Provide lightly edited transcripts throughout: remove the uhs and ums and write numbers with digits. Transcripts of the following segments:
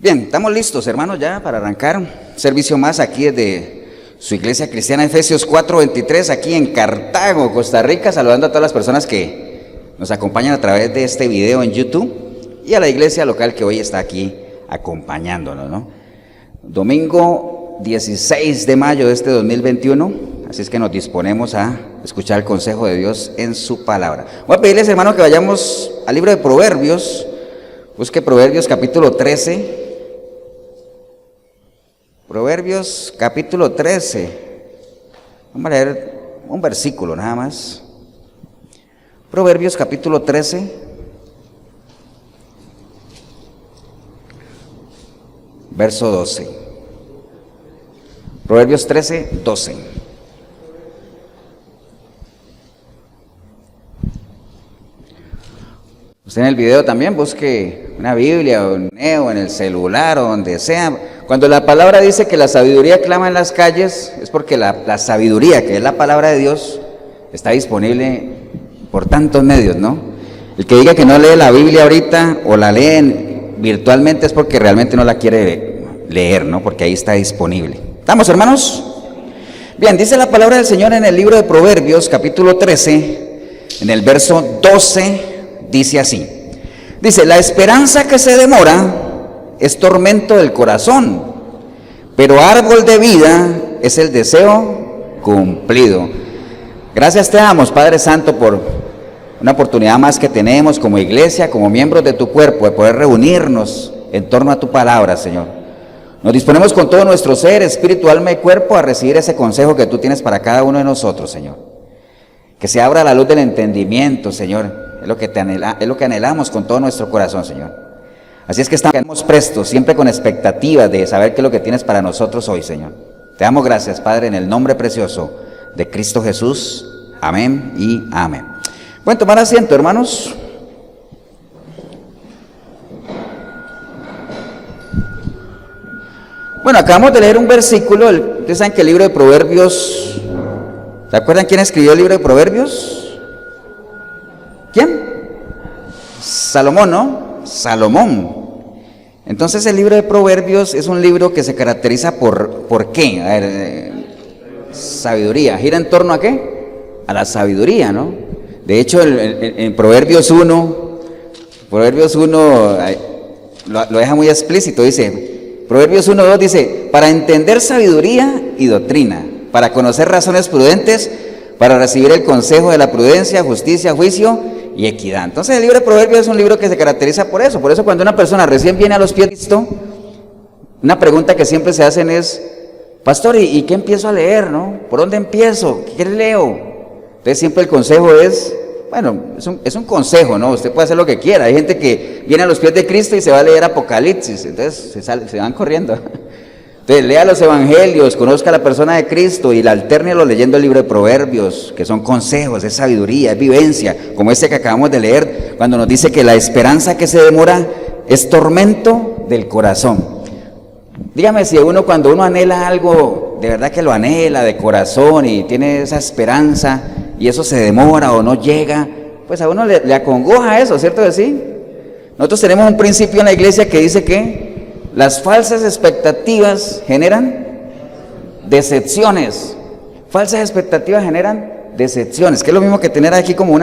Bien, estamos listos, hermanos, ya para arrancar un servicio más aquí desde su iglesia cristiana Efesios 4:23, aquí en Cartago, Costa Rica, saludando a todas las personas que nos acompañan a través de este video en YouTube y a la iglesia local que hoy está aquí acompañándonos, ¿no? Domingo 16 de mayo de este 2021, así es que nos disponemos a escuchar el consejo de Dios en su palabra. Voy a pedirles, hermanos, que vayamos al libro de Proverbios. Busque Proverbios capítulo 13. Proverbios capítulo 13. Vamos a leer un versículo nada más. Proverbios capítulo 13. Verso 12. Proverbios 13, 12. Usted en el video también busque una Biblia o un Neo en el celular o donde sea. Cuando la palabra dice que la sabiduría clama en las calles, es porque la sabiduría, que es la palabra de Dios, está disponible por tantos medios, ¿no? El que diga que no lee la Biblia ahorita o la leen virtualmente es porque realmente no la quiere leer, ¿no? Porque ahí está disponible. ¿Estamos, hermanos? Bien, dice la palabra del Señor en el libro de Proverbios, capítulo 13, en el verso 12, dice así. Dice, la esperanza que se demora es tormento del corazón, pero árbol de vida es el deseo cumplido. Gracias te damos, Padre Santo, por una oportunidad más que tenemos como iglesia, como miembros de tu cuerpo, de poder reunirnos en torno a tu palabra, Señor. Nos disponemos con todo nuestro ser, espíritu, alma y cuerpo a recibir ese consejo que tú tienes para cada uno de nosotros, Señor. Que se abra la luz del entendimiento, Señor. Es lo que anhelamos con todo nuestro corazón, Señor. Así es que estamos prestos, siempre con expectativa de saber qué es lo que tienes para nosotros hoy, Señor. Te damos gracias, Padre, en el nombre precioso de Cristo Jesús. Amén y amén. Pueden tomar asiento, hermanos. Bueno, acabamos de leer un versículo. Ustedes saben que el libro de Proverbios, ¿se acuerdan quién escribió el libro de Proverbios? ¿Quién? Salomón, ¿no? Salomón. Entonces el libro de Proverbios es un libro que se caracteriza ¿por qué? A ver, sabiduría. ¿Gira en torno a qué? A la sabiduría, ¿no? De hecho, en Proverbios 1 lo deja muy explícito, dice, Proverbios 1:2 dice, para entender sabiduría y doctrina, para conocer razones prudentes, para recibir el consejo de la prudencia, justicia, juicio y equidad. Entonces el libro de Proverbios es un libro que se caracteriza por eso. Por eso cuando una persona recién viene a los pies de Cristo, una pregunta que siempre se hacen es, pastor, ¿y qué empiezo a leer, no? ¿Por dónde empiezo? ¿Qué leo? Entonces siempre el consejo es, bueno, es un consejo, ¿no? Usted puede hacer lo que quiera. Hay gente que viene a los pies de Cristo y se va a leer Apocalipsis, entonces se van corriendo. Entonces lea los evangelios, conozca a la persona de Cristo y la altérnelo leyendo el libro de Proverbios, que son consejos, es sabiduría, es vivencia, como este que acabamos de leer, cuando nos dice que la esperanza que se demora es tormento del corazón. Dígame si cuando uno anhela algo, de verdad que lo anhela de corazón y tiene esa esperanza y eso se demora o no llega, pues a uno le acongoja eso, ¿cierto que sí? Nosotros tenemos un principio en la iglesia que dice que las falsas expectativas generan decepciones. Falsas expectativas generan decepciones, que es lo mismo que tener aquí como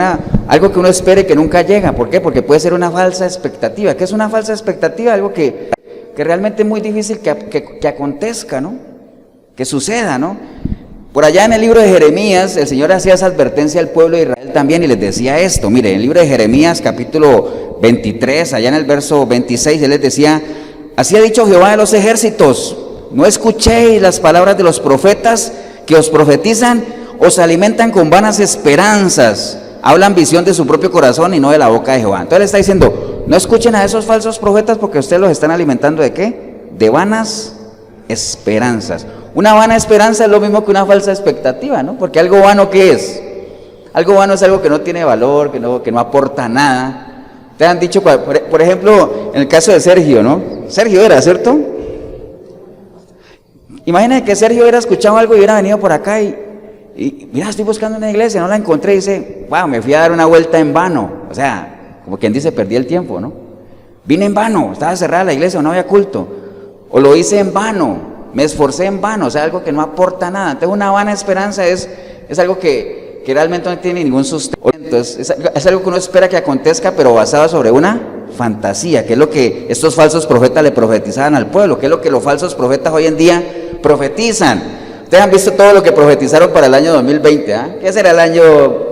algo que uno espere que nunca llega. ¿Por qué? Porque puede ser una falsa expectativa. ¿Qué es una falsa expectativa? Algo que realmente es muy difícil que acontezca, ¿no? Que suceda, ¿no? Por allá en el libro de Jeremías, el Señor hacía esa advertencia al pueblo de Israel también y les decía esto. Mire, en el libro de Jeremías, capítulo 23, allá en el verso 26, Él les decía, así ha dicho Jehová de los ejércitos, no escuchéis las palabras de los profetas que os profetizan, os alimentan con vanas esperanzas, hablan visión de su propio corazón y no de la boca de Jehová. Entonces le está diciendo, no escuchen a esos falsos profetas porque ustedes los están alimentando ¿de qué? De vanas esperanzas. Una vana esperanza es lo mismo que una falsa expectativa, ¿no? Porque algo vano, ¿qué es? Algo vano es algo que no tiene valor, que no aporta nada. Te han dicho, por ejemplo, en el caso de Sergio, ¿no? Sergio era, ¿cierto? Imagínate que Sergio hubiera escuchado algo y hubiera venido por acá y mira, estoy buscando una iglesia, no la encontré, y dice, wow, me fui a dar una vuelta en vano. O sea, como quien dice, perdí el tiempo, ¿no? Vine en vano, estaba cerrada la iglesia o no había culto. O lo hice en vano, me esforcé en vano, o sea, algo que no aporta nada. Entonces una vana esperanza es algo que realmente no tiene ningún sustento. Entonces es algo que uno espera que acontezca, pero basado sobre una fantasía, que es lo que estos falsos profetas le profetizaban al pueblo, que es lo que los falsos profetas hoy en día profetizan. Ustedes han visto todo lo que profetizaron para el año 2020, ¿ah? ¿Qué será el año?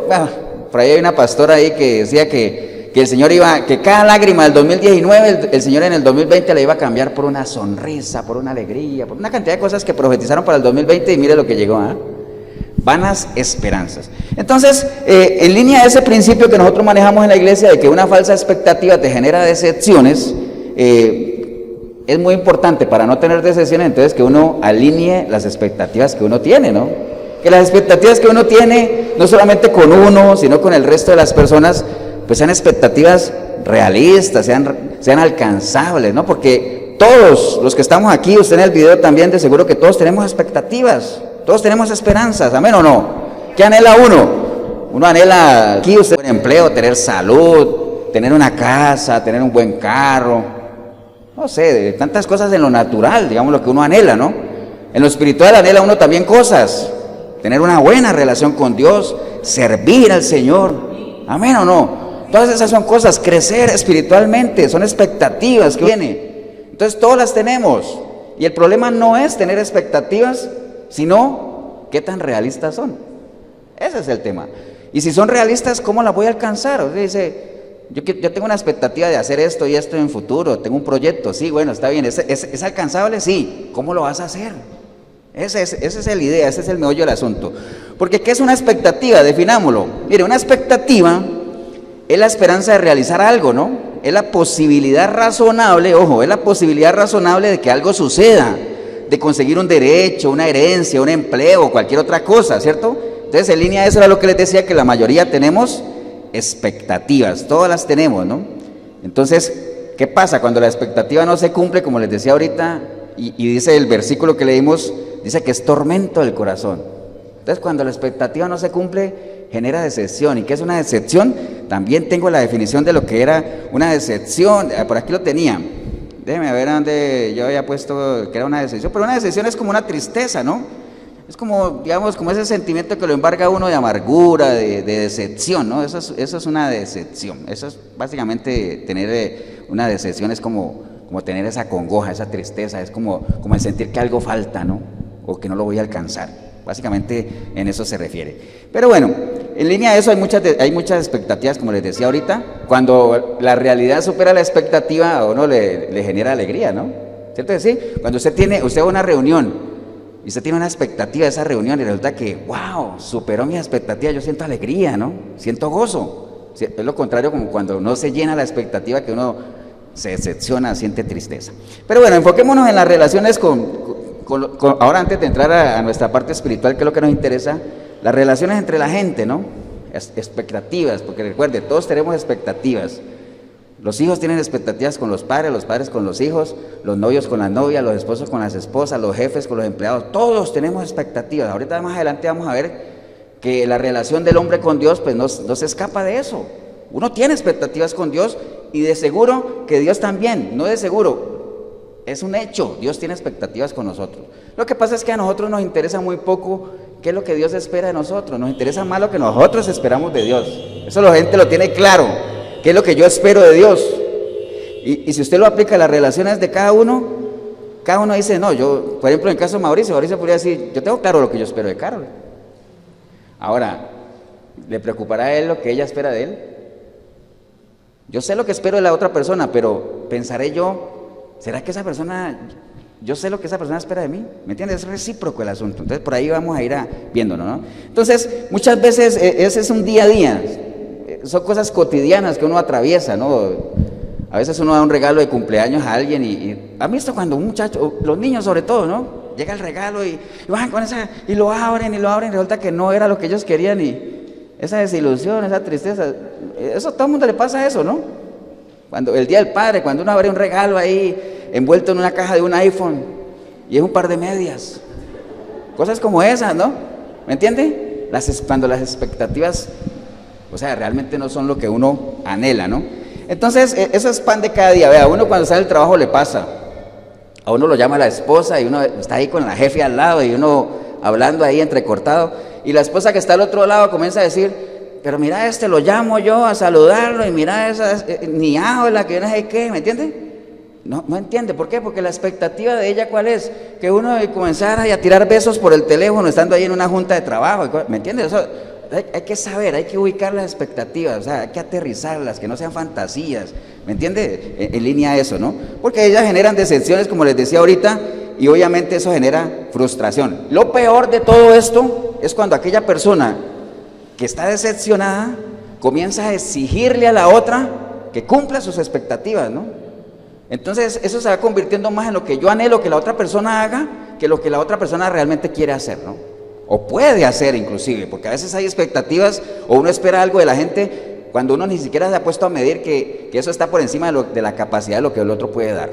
Bueno, por ahí hay una pastora ahí que decía que el Señor iba, que cada lágrima del 2019, el Señor en el 2020 la iba a cambiar por una sonrisa, por una alegría, por una cantidad de cosas que profetizaron para el 2020 y mire lo que llegó, ¿ah? Vanas esperanzas. Entonces, en línea de ese principio que nosotros manejamos en la iglesia de que una falsa expectativa te genera decepciones, es muy importante para no tener decepciones, entonces que uno alinee las expectativas que uno tiene, ¿no? Que las expectativas que uno tiene, no solamente con uno, sino con el resto de las personas, pues sean expectativas realistas, sean alcanzables, ¿no? Porque todos los que estamos aquí, usted en el video también, de seguro que todos tenemos expectativas. Todos tenemos esperanzas, ¿amén o no? ¿Qué anhela uno? Uno anhela aquí usted un empleo, tener salud, tener una casa, tener un buen carro, no sé, de tantas cosas en lo natural, digamos lo que uno anhela, ¿no? En lo espiritual anhela uno también cosas, tener una buena relación con Dios, servir al Señor, ¿amén o no? Todas esas son cosas, crecer espiritualmente, son expectativas que vienen. Entonces todas las tenemos, y el problema no es tener expectativas, sino qué tan realistas son. Ese es el tema. Y si son realistas, ¿cómo las voy a alcanzar? O sea, dice, yo tengo una expectativa de hacer esto y esto en futuro, tengo un proyecto, sí, bueno, está bien, ¿es alcanzable? Sí. ¿Cómo lo vas a hacer? Esa es la idea, ese es el meollo del asunto. Porque ¿qué es una expectativa? Definámoslo. Mire, una expectativa es la esperanza de realizar algo, ¿no? Es la posibilidad razonable, ojo, es la posibilidad razonable de que algo suceda, de conseguir un derecho, una herencia, un empleo, cualquier otra cosa, ¿cierto? Entonces, en línea a eso era lo que les decía, que la mayoría tenemos expectativas, todas las tenemos, ¿no? Entonces, ¿qué pasa? Cuando la expectativa no se cumple, como les decía ahorita, y dice el versículo que leímos, dice que es tormento del corazón. Entonces, cuando la expectativa no se cumple, genera decepción. ¿Y qué es una decepción? También tengo la definición de lo que era una decepción, por aquí lo tenía. Déjeme ver dónde yo había puesto que era una decepción, pero una decepción es como una tristeza, ¿no? Es como, digamos, como ese sentimiento que lo embarga a uno de amargura, de decepción, ¿no? Eso es una decepción. Eso es básicamente tener una decepción, es como tener esa congoja, esa tristeza, es como el sentir que algo falta, ¿no? O que no lo voy a alcanzar. Básicamente en eso se refiere. Pero bueno, en línea de eso hay muchas expectativas, como les decía ahorita. Cuando la realidad supera la expectativa, a uno le genera alegría, ¿no? ¿Cierto que sí? Cuando usted va a una reunión y usted tiene una expectativa de esa reunión y resulta que, wow, superó mi expectativa, yo siento alegría, ¿no? Siento gozo. Es lo contrario como cuando no se llena la expectativa, que uno se decepciona, siente tristeza. Pero bueno, enfoquémonos en las relaciones ahora, antes de entrar a nuestra parte espiritual, que es lo que nos interesa, las relaciones entre la gente, ¿no? Expectativas, porque recuerde, todos tenemos expectativas. Los hijos tienen expectativas con los padres con los hijos, los novios con las novias, los esposos con las esposas, los jefes con los empleados, todos tenemos expectativas. Ahorita más adelante vamos a ver que la relación del hombre con Dios, pues no se escapa de eso. Uno tiene expectativas con Dios y de seguro que Dios también, no de seguro. Es un hecho, Dios tiene expectativas con nosotros. Lo que pasa es que a nosotros nos interesa muy poco qué es lo que Dios espera de nosotros, nos interesa más lo que nosotros esperamos de Dios. Eso la gente lo tiene claro, qué es lo que yo espero de Dios. Y si usted lo aplica a las relaciones de cada uno dice, no, yo, por ejemplo, en el caso de Mauricio podría decir, yo tengo claro lo que yo espero de Carol. Ahora, ¿le preocupará a él lo que ella espera de él? Yo sé lo que espero de la otra persona, pero pensaré yo, ¿será que esa persona, yo sé lo que esa persona espera de mí? ¿Me entiendes? Es recíproco el asunto. Entonces por ahí vamos a ir viéndolo, ¿no? Entonces muchas veces ese es un día a día, son cosas cotidianas que uno atraviesa, ¿no? A veces uno da un regalo de cumpleaños a alguien y ¿han visto cuando un muchacho, los niños sobre todo, ¿no? Llega el regalo y van con esa, y lo abren, y resulta que no era lo que ellos querían y esa desilusión, esa tristeza, eso a todo el mundo le pasa eso, ¿no? Cuando el día del padre, cuando uno abre un regalo ahí envuelto en una caja de un iPhone y es un par de medias, cosas como esas, ¿no? ¿Me entiende? Cuando las expectativas, o sea, realmente no son lo que uno anhela, ¿no? Entonces, eso es pan de cada día. Vea, uno cuando sale del trabajo le pasa. A uno lo llama la esposa y uno está ahí con la jefe al lado y uno hablando ahí entrecortado. Y la esposa que está al otro lado comienza a decir, pero mira lo llamo yo a saludarlo y mira esa, ni habla, que no sé qué, ¿me entiende? No entiende, ¿por qué? Porque la expectativa de ella, ¿cuál es? Que uno comenzara a tirar besos por el teléfono estando ahí en una junta de trabajo, ¿me entiende? Eso hay que saber, hay que ubicar las expectativas, o sea, hay que aterrizarlas, que no sean fantasías, ¿me entiende? En línea a eso, ¿no? Porque ellas generan decepciones, como les decía ahorita, y obviamente eso genera frustración. Lo peor de todo esto es cuando aquella persona que está decepcionada comienza a exigirle a la otra que cumpla sus expectativas, ¿no? Entonces eso se va convirtiendo más en lo que yo anhelo que la otra persona haga que lo que la otra persona realmente quiere hacer, ¿no? O puede hacer inclusive, porque a veces hay expectativas o uno espera algo de la gente cuando uno ni siquiera se ha puesto a medir que eso está por encima de la capacidad de lo que el otro puede dar.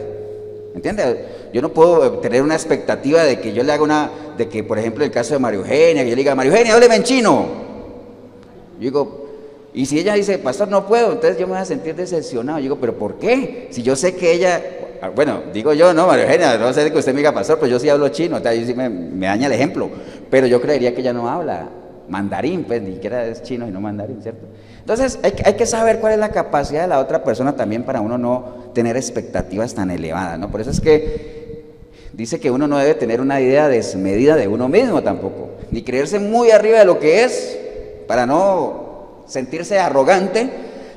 ¿Entiendes? Yo no puedo tener una expectativa de que yo le haga de que, por ejemplo, el caso de María Eugenia, que yo le diga, María Eugenia, hábleme en chino. Yo digo, y si ella dice, pastor, no puedo, entonces yo me voy a sentir decepcionado. Yo digo, ¿pero por qué? Si yo sé que ella, bueno, digo yo, no, María Eugenia, no sé que usted me diga, pastor, pero yo sí hablo chino, entonces sí me daña el ejemplo, pero yo creería que ella no habla mandarín, pues ni siquiera es chino y no mandarín, ¿cierto? Entonces hay que saber cuál es la capacidad de la otra persona también para uno no tener expectativas tan elevadas, ¿no? Por eso es que dice que uno no debe tener una idea desmedida de uno mismo tampoco, ni creerse muy arriba de lo que es, para no sentirse arrogante,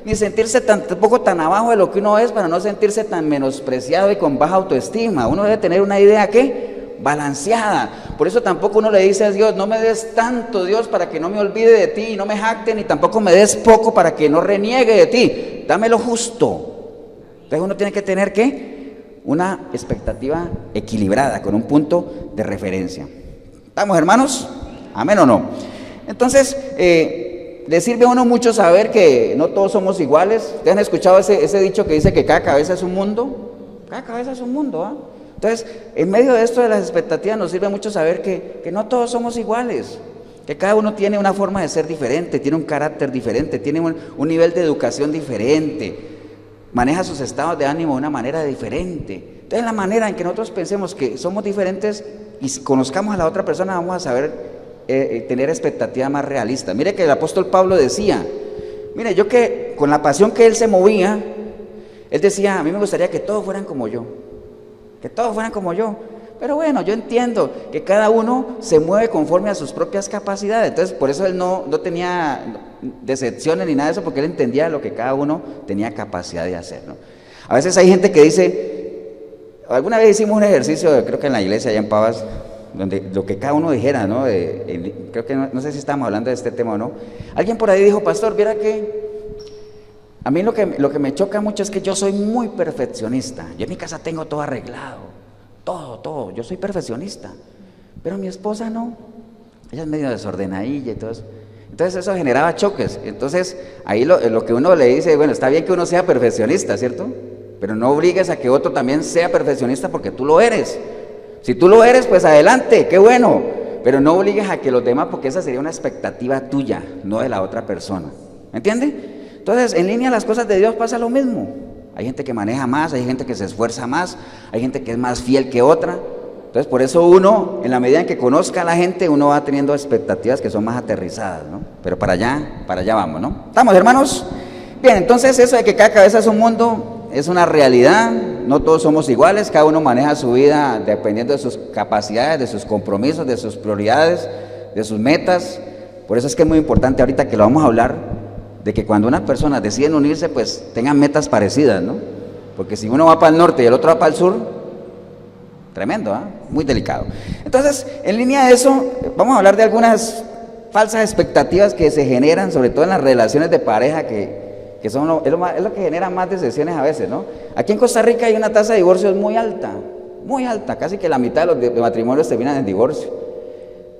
ni sentirse tampoco tan abajo de lo que uno es, para no sentirse tan menospreciado y con baja autoestima. Uno debe tener una idea, ¿qué? Balanceada. Por eso tampoco uno le dice a Dios, no me des tanto, Dios, para que no me olvide de ti y no me jacte, ni tampoco me des poco para que no reniegue de ti. Dame lo justo. Entonces uno tiene que tener, ¿qué? Una expectativa equilibrada, con un punto de referencia. ¿Estamos, hermanos? ¿Amén o no? Entonces, le sirve a uno mucho saber que no todos somos iguales. ¿Ustedes han escuchado ese dicho que dice que cada cabeza es un mundo? Cada cabeza es un mundo, ¿ah? Entonces, en medio de esto de las expectativas nos sirve mucho saber que no todos somos iguales, que cada uno tiene una forma de ser diferente, tiene un carácter diferente, tiene un nivel de educación diferente, maneja sus estados de ánimo de una manera diferente. Entonces, la manera en que nosotros pensemos que somos diferentes y conozcamos a la otra persona, vamos a saber tener expectativas más realistas. Mire que el apóstol Pablo decía, mire, yo que con la pasión que él se movía, él decía, a mí me gustaría que todos fueran como yo, que todos fueran como yo, pero bueno, yo entiendo que cada uno se mueve conforme a sus propias capacidades, entonces por eso él no tenía decepciones ni nada de eso, porque él entendía lo que cada uno tenía capacidad de hacer, ¿no? A veces hay gente que dice, alguna vez hicimos un ejercicio, creo que en la iglesia allá en Pavas, donde lo que cada uno dijera, ¿no? Creo que no sé si estábamos hablando de este tema o no. Alguien por ahí dijo, pastor, viera que a mí lo que me choca mucho es que yo soy muy perfeccionista. Yo en mi casa tengo todo arreglado, todo, yo soy perfeccionista, pero mi esposa no, ella es medio desordenadilla y todo eso. Entonces eso generaba choques. Entonces ahí lo que uno le dice, bueno, está bien que uno sea perfeccionista, ¿cierto? Pero no obligues a que otro también sea perfeccionista porque tú lo eres. Si tú lo eres, pues adelante, qué bueno, pero no obligues a que los demás, porque esa sería una expectativa tuya, no de la otra persona, ¿me entiendes? Entonces, en línea las cosas de Dios pasa lo mismo. Hay gente que maneja más, hay gente que se esfuerza más, hay gente que es más fiel que otra. Entonces, por eso uno, en la medida en que conozca a la gente, uno va teniendo expectativas que son más aterrizadas, ¿no? Pero para allá vamos, ¿no? ¿Estamos, hermanos? Bien, entonces eso de que cada cabeza es un mundo es una realidad, no todos somos iguales, cada uno maneja su vida dependiendo de sus capacidades, de sus compromisos, de sus prioridades, de sus metas. Por eso es que es muy importante ahorita que lo vamos a hablar, de que cuando unas personas deciden unirse, pues tengan metas parecidas, ¿no? Porque si uno va para el norte y el otro va para el sur, tremendo, ¿eh? Muy delicado. Entonces, en línea de eso, vamos a hablar de algunas falsas expectativas que se generan, sobre todo en las relaciones de pareja, que son es lo que genera más decepciones a veces, ¿no? Aquí en Costa Rica hay una tasa de divorcios muy alta, casi que la mitad de los matrimonios terminan en divorcio.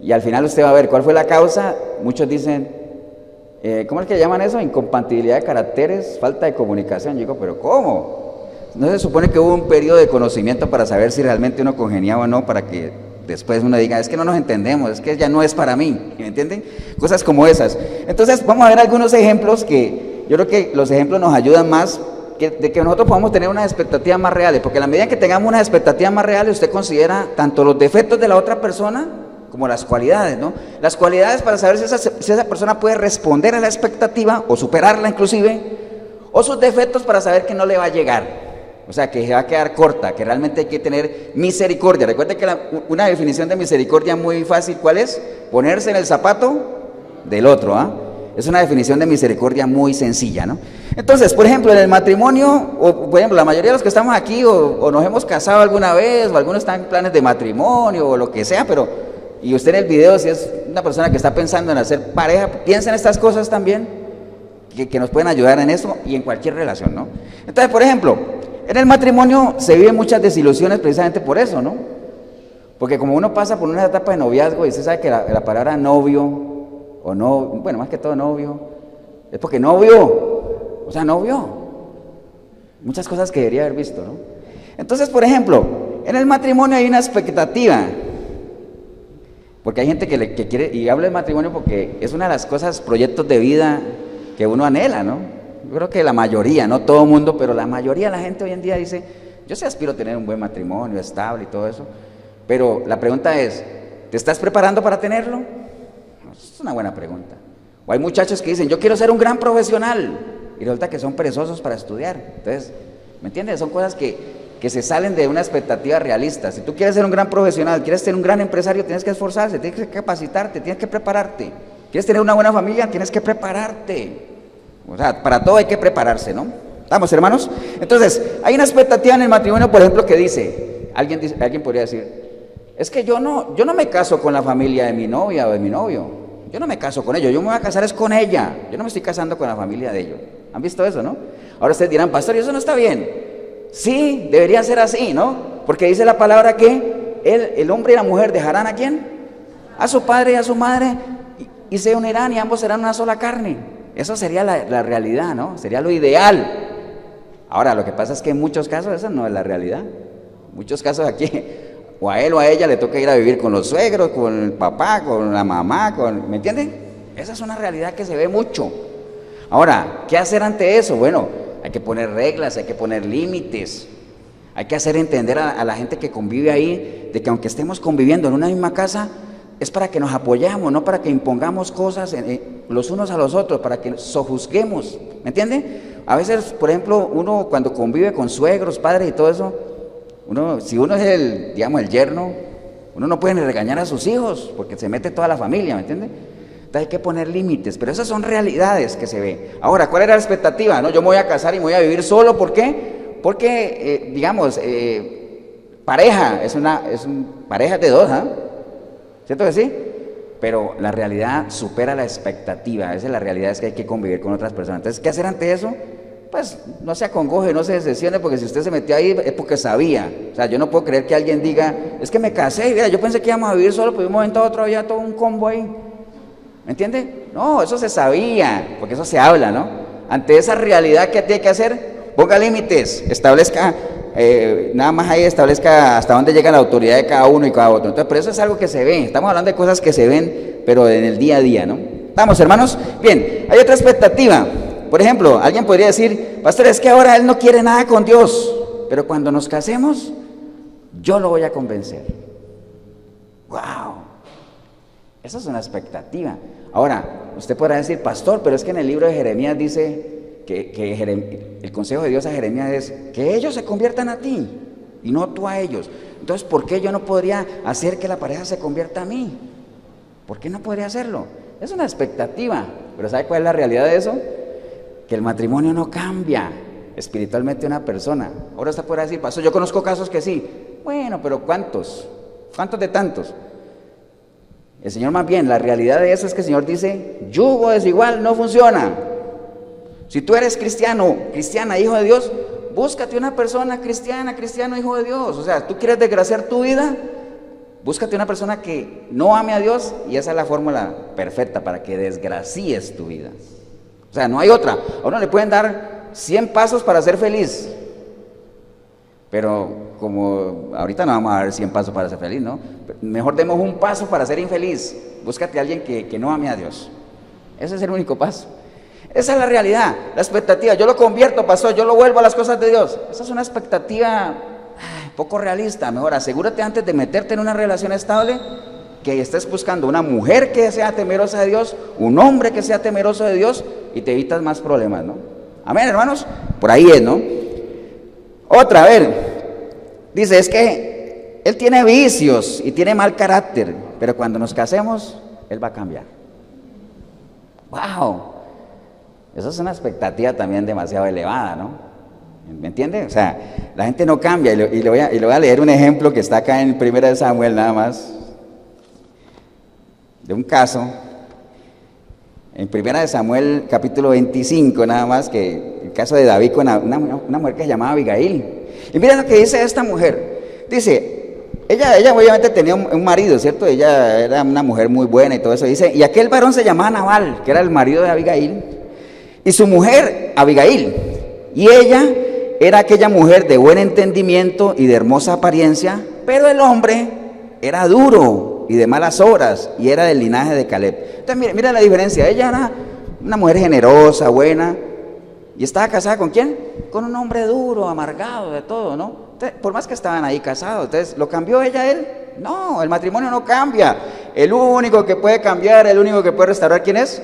Y al final usted va a ver cuál fue la causa. Muchos dicen, ¿cómo es que llaman eso? Incompatibilidad de caracteres, falta de comunicación. Yo digo, ¿pero cómo? ¿No se supone que hubo un periodo de conocimiento para saber si realmente uno congeniaba o no, para que después uno diga, es que no nos entendemos, es que ya no es para mí, ¿me entienden? Cosas como esas. Entonces vamos a ver algunos ejemplos que yo creo que los ejemplos nos ayudan más de que nosotros podamos tener unas expectativas más reales, porque a la medida que tengamos unas expectativas más reales, usted considera tanto los defectos de la otra persona como las cualidades, ¿no? Las cualidades para saber si esa persona puede responder a la expectativa o superarla inclusive, o sus defectos para saber que no le va a llegar, o sea, que se va a quedar corta, que realmente hay que tener misericordia. Recuerde que una definición de misericordia muy fácil, ¿cuál es? Ponerse en el zapato del otro, ¿ah? Es una definición de misericordia muy sencilla, ¿no? Entonces, por ejemplo, en el matrimonio, o por ejemplo, la mayoría de los que estamos aquí o nos hemos casado alguna vez, o algunos están en planes de matrimonio, o lo que sea, y usted en el video, si es una persona que está pensando en hacer pareja, piensa en estas cosas también, que nos pueden ayudar en eso y en cualquier relación, ¿no? Entonces, por ejemplo, en el matrimonio se viven muchas desilusiones precisamente por eso, ¿no? Porque como uno pasa por una etapa de noviazgo, y usted sabe que la palabra novio, o no, bueno, más que todo novio, es porque no vio, o sea, no vio muchas cosas que debería haber visto, ¿no? Entonces, por ejemplo, en el matrimonio hay una expectativa, porque hay gente que quiere, y hablo de matrimonio porque es una de las cosas, proyectos de vida que uno anhela, ¿no? Yo creo que la mayoría, no todo el mundo, pero la mayoría de la gente hoy en día dice, yo sí aspiro a tener un buen matrimonio, estable y todo eso, pero la pregunta es, ¿te estás preparando para tenerlo? Es una buena pregunta. O hay muchachos que dicen, yo quiero ser un gran profesional, y resulta que son perezosos para estudiar. Entonces, ¿me entiendes? Son cosas que se salen de una expectativa realista. Si tú quieres ser un gran profesional, quieres ser un gran empresario, tienes que esforzarse, tienes que capacitarte, tienes que prepararte. Quieres tener una buena familia, tienes que prepararte. O sea, para todo hay que prepararse, ¿no? ¿Estamos, hermanos? Entonces, hay una expectativa en el matrimonio, por ejemplo, que alguien podría decir, es que yo no me caso con la familia de mi novia o de mi novio. Yo no me caso con ellos, yo me voy a casar es con ella. Yo no me estoy casando con la familia de ellos. ¿Han visto eso, no? Ahora ustedes dirán, pastor, ¿y eso no está bien? Sí, debería ser así, ¿no? Porque dice la palabra que el hombre y la mujer dejarán ¿a quién? A su padre y a su madre y se unirán y ambos serán una sola carne. Eso sería la realidad, ¿no? Sería lo ideal. Ahora, lo que pasa es que en muchos casos esa no es la realidad. En muchos casos aquí, o a él o a ella le toca ir a vivir con los suegros, con el papá, con la mamá, ¿me entienden? Esa es una realidad que se ve mucho. Ahora, ¿qué hacer ante eso? Bueno, hay que poner reglas, hay que poner límites, hay que hacer entender a la gente que convive ahí, de que aunque estemos conviviendo en una misma casa, es para que nos apoyamos, no para que impongamos cosas los unos a los otros, para que sojuzguemos, ¿me entiende? A veces, por ejemplo, uno cuando convive con suegros, padres y todo eso, si uno es el yerno, uno no puede ni regañar a sus hijos, porque se mete toda la familia, ¿me entiende? Entonces hay que poner límites, pero esas son realidades que se ven. Ahora, ¿cuál era la expectativa? No, yo me voy a casar y me voy a vivir solo, ¿por qué? Porque, pareja, pareja de dos, ¿ah? ¿Cierto que sí? Pero la realidad supera la expectativa. Esa es la realidad, es que hay que convivir con otras personas. Entonces, ¿qué hacer ante eso? Pues no se acongoje, no se decepcione, porque si usted se metió ahí es porque sabía. O sea, yo no puedo creer que alguien diga, es que me casé y mira, yo pensé que íbamos a vivir solo, pero de un momento a otro había todo un combo ahí. ¿Me entiende? No, eso se sabía, porque eso se habla, ¿no? Ante esa realidad, ¿qué tiene que hacer? Ponga límites, establezca, nada más ahí establezca hasta dónde llega la autoridad de cada uno y cada otro. Entonces, pero eso es algo que se ve, estamos hablando de cosas que se ven, pero en el día a día, ¿no? ¿Estamos, hermanos? Bien, hay otra expectativa. Por ejemplo, alguien podría decir, pastor, es que ahora él no quiere nada con Dios, pero cuando nos casemos, yo lo voy a convencer. ¡Wow! Esa es una expectativa. Ahora, usted podrá decir, pastor, pero es que en el libro de Jeremías dice que el consejo de Dios a Jeremías es que ellos se conviertan a ti y no tú a ellos. Entonces, ¿por qué yo no podría hacer que la pareja se convierta a mí? ¿Por qué no podría hacerlo? Es una expectativa, pero ¿sabe cuál es la realidad de eso? Que el matrimonio no cambia espiritualmente una persona. Ahora usted podrá decir, pastor, yo conozco casos que sí. Bueno, pero ¿cuántos? ¿Cuántos de tantos? El Señor más bien, la realidad de eso es que el Señor dice, yugo desigual no funciona. Si tú eres cristiano, cristiana, hijo de Dios, búscate una persona cristiana, cristiano, hijo de Dios. O sea, tú quieres desgraciar tu vida, búscate una persona que no ame a Dios y esa es la fórmula perfecta para que desgracies tu vida. O sea, no hay otra. A uno le pueden dar 100 pasos para ser feliz, pero como ahorita no vamos a dar 100 pasos para ser feliz, ¿no? Mejor demos un paso para ser infeliz. Búscate a alguien que no ame a Dios. Ese es el único paso. Esa es la realidad, la expectativa. Yo lo convierto, pastor, yo lo vuelvo a las cosas de Dios. Esa es una expectativa poco realista. Mejor asegúrate antes de meterte en una relación estable que estés buscando una mujer que sea temerosa de Dios, un hombre que sea temeroso de Dios, y te evitas más problemas, ¿no? Amén, hermanos. Por ahí es, ¿no? Otra, a ver, dice, es que él tiene vicios y tiene mal carácter, pero cuando nos casemos, él va a cambiar. ¡Wow! Eso es una expectativa también demasiado elevada, ¿no? ¿Me entiende? O sea, la gente no cambia, y le voy a leer un ejemplo que está acá en 1 Samuel nada más, de un caso, en 1 Samuel capítulo 25 nada más, que el caso de David con una mujer que se llamaba Abigail. Y miren lo que dice esta mujer, dice, ella obviamente tenía un marido, ¿cierto? Ella era una mujer muy buena y todo eso, dice, y aquel varón se llamaba Nabal, que era el marido de Abigail, y su mujer, Abigail, y ella era aquella mujer de buen entendimiento y de hermosa apariencia, pero el hombre era duro y de malas obras, y era del linaje de Caleb. Entonces, mira la diferencia. Ella era una mujer generosa, buena, y estaba casada ¿con quién? Con un hombre duro, amargado, de todo, ¿no? Entonces, por más que estaban ahí casados, entonces, ¿lo cambió ella a él? No, el matrimonio no cambia. El único que puede cambiar, el único que puede restaurar, ¿quién es?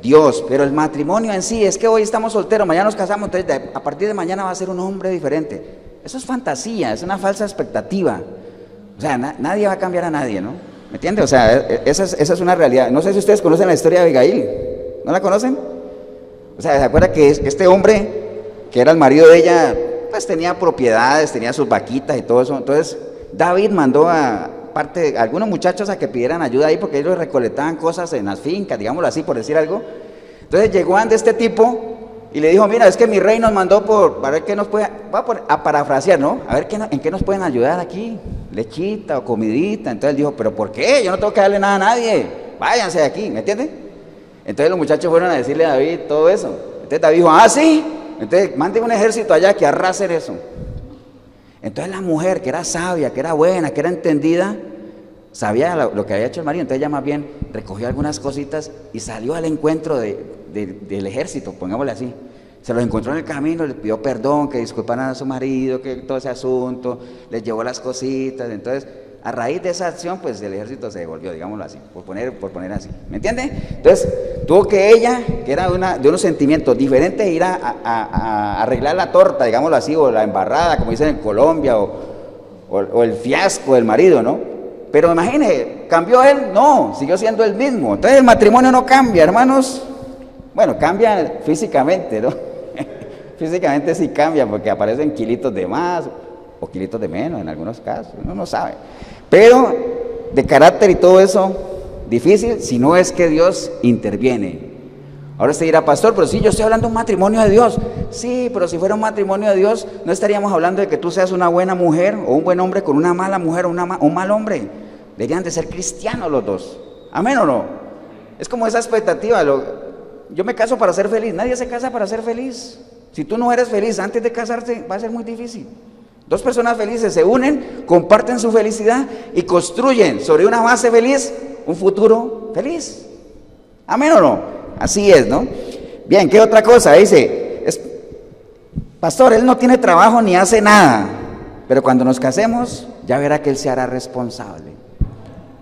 Dios. Pero el matrimonio en sí, es que hoy estamos solteros, mañana nos casamos, entonces a partir de mañana va a ser un hombre diferente. Eso es fantasía, es una falsa expectativa. O sea, nadie va a cambiar a nadie, ¿no? ¿Me entiende? O sea, esa es una realidad. No sé si ustedes conocen la historia de Abigail. ¿No la conocen? O sea, ¿se acuerdan que este hombre, que era el marido de ella, pues tenía propiedades, tenía sus vaquitas y todo eso? Entonces, David mandó a algunos muchachos a que pidieran ayuda ahí porque ellos recolectaban cosas en las fincas, digámoslo así, por decir algo. Entonces llegó ante este tipo y le dijo, mira, es que mi rey nos mandó para ver qué nos puede, a parafrasear, ¿no? A ver en qué nos pueden ayudar aquí, lechita o comidita. Entonces él dijo, pero ¿por qué? Yo no tengo que darle nada a nadie, váyanse de aquí, ¿me entiendes? Entonces los muchachos fueron a decirle a David todo eso. Entonces David dijo, ah, sí, entonces mande un ejército allá que arrasen eso. Entonces la mujer, que era sabia, que era buena, que era entendida, sabía lo que había hecho el marido. Entonces ella más bien recogió algunas cositas y salió al encuentro del ejército, pongámosle así. Se los encontró en el camino, les pidió perdón, que disculparan a su marido, que todo ese asunto, les llevó las cositas. Entonces, a raíz de esa acción, pues el ejército se devolvió, digámoslo así, por poner así. ¿Me entiende? Entonces, tuvo que ella, que era de unos sentimientos diferentes, ir a arreglar la torta, digámoslo así, o la embarrada, como dicen en Colombia, o el fiasco del marido, ¿no? Pero imagínese, ¿cambió él? No, siguió siendo el mismo. Entonces el matrimonio no cambia, hermanos. Bueno, cambia físicamente, ¿no? Físicamente sí cambia, porque aparecen kilitos de más o kilitos de menos en algunos casos, uno no sabe. Pero de carácter y todo eso, difícil si no es que Dios interviene. Ahora usted dirá, pastor, pero sí, yo estoy hablando de un matrimonio de Dios. Sí, pero si fuera un matrimonio de Dios, no estaríamos hablando de que tú seas una buena mujer o un buen hombre con una mala mujer o un mal hombre. Deberían de ser cristianos los dos. ¿Amén o no? Es como esa expectativa. Yo me caso para ser feliz. Nadie se casa para ser feliz. Si tú no eres feliz antes de casarte, va a ser muy difícil. Dos personas felices se unen, comparten su felicidad y construyen sobre una base feliz un futuro feliz. ¿Amén o no? Así es, ¿no? Bien, ¿qué otra cosa? Dice, pastor, él no tiene trabajo ni hace nada, pero cuando nos casemos, ya verá que él se hará responsable.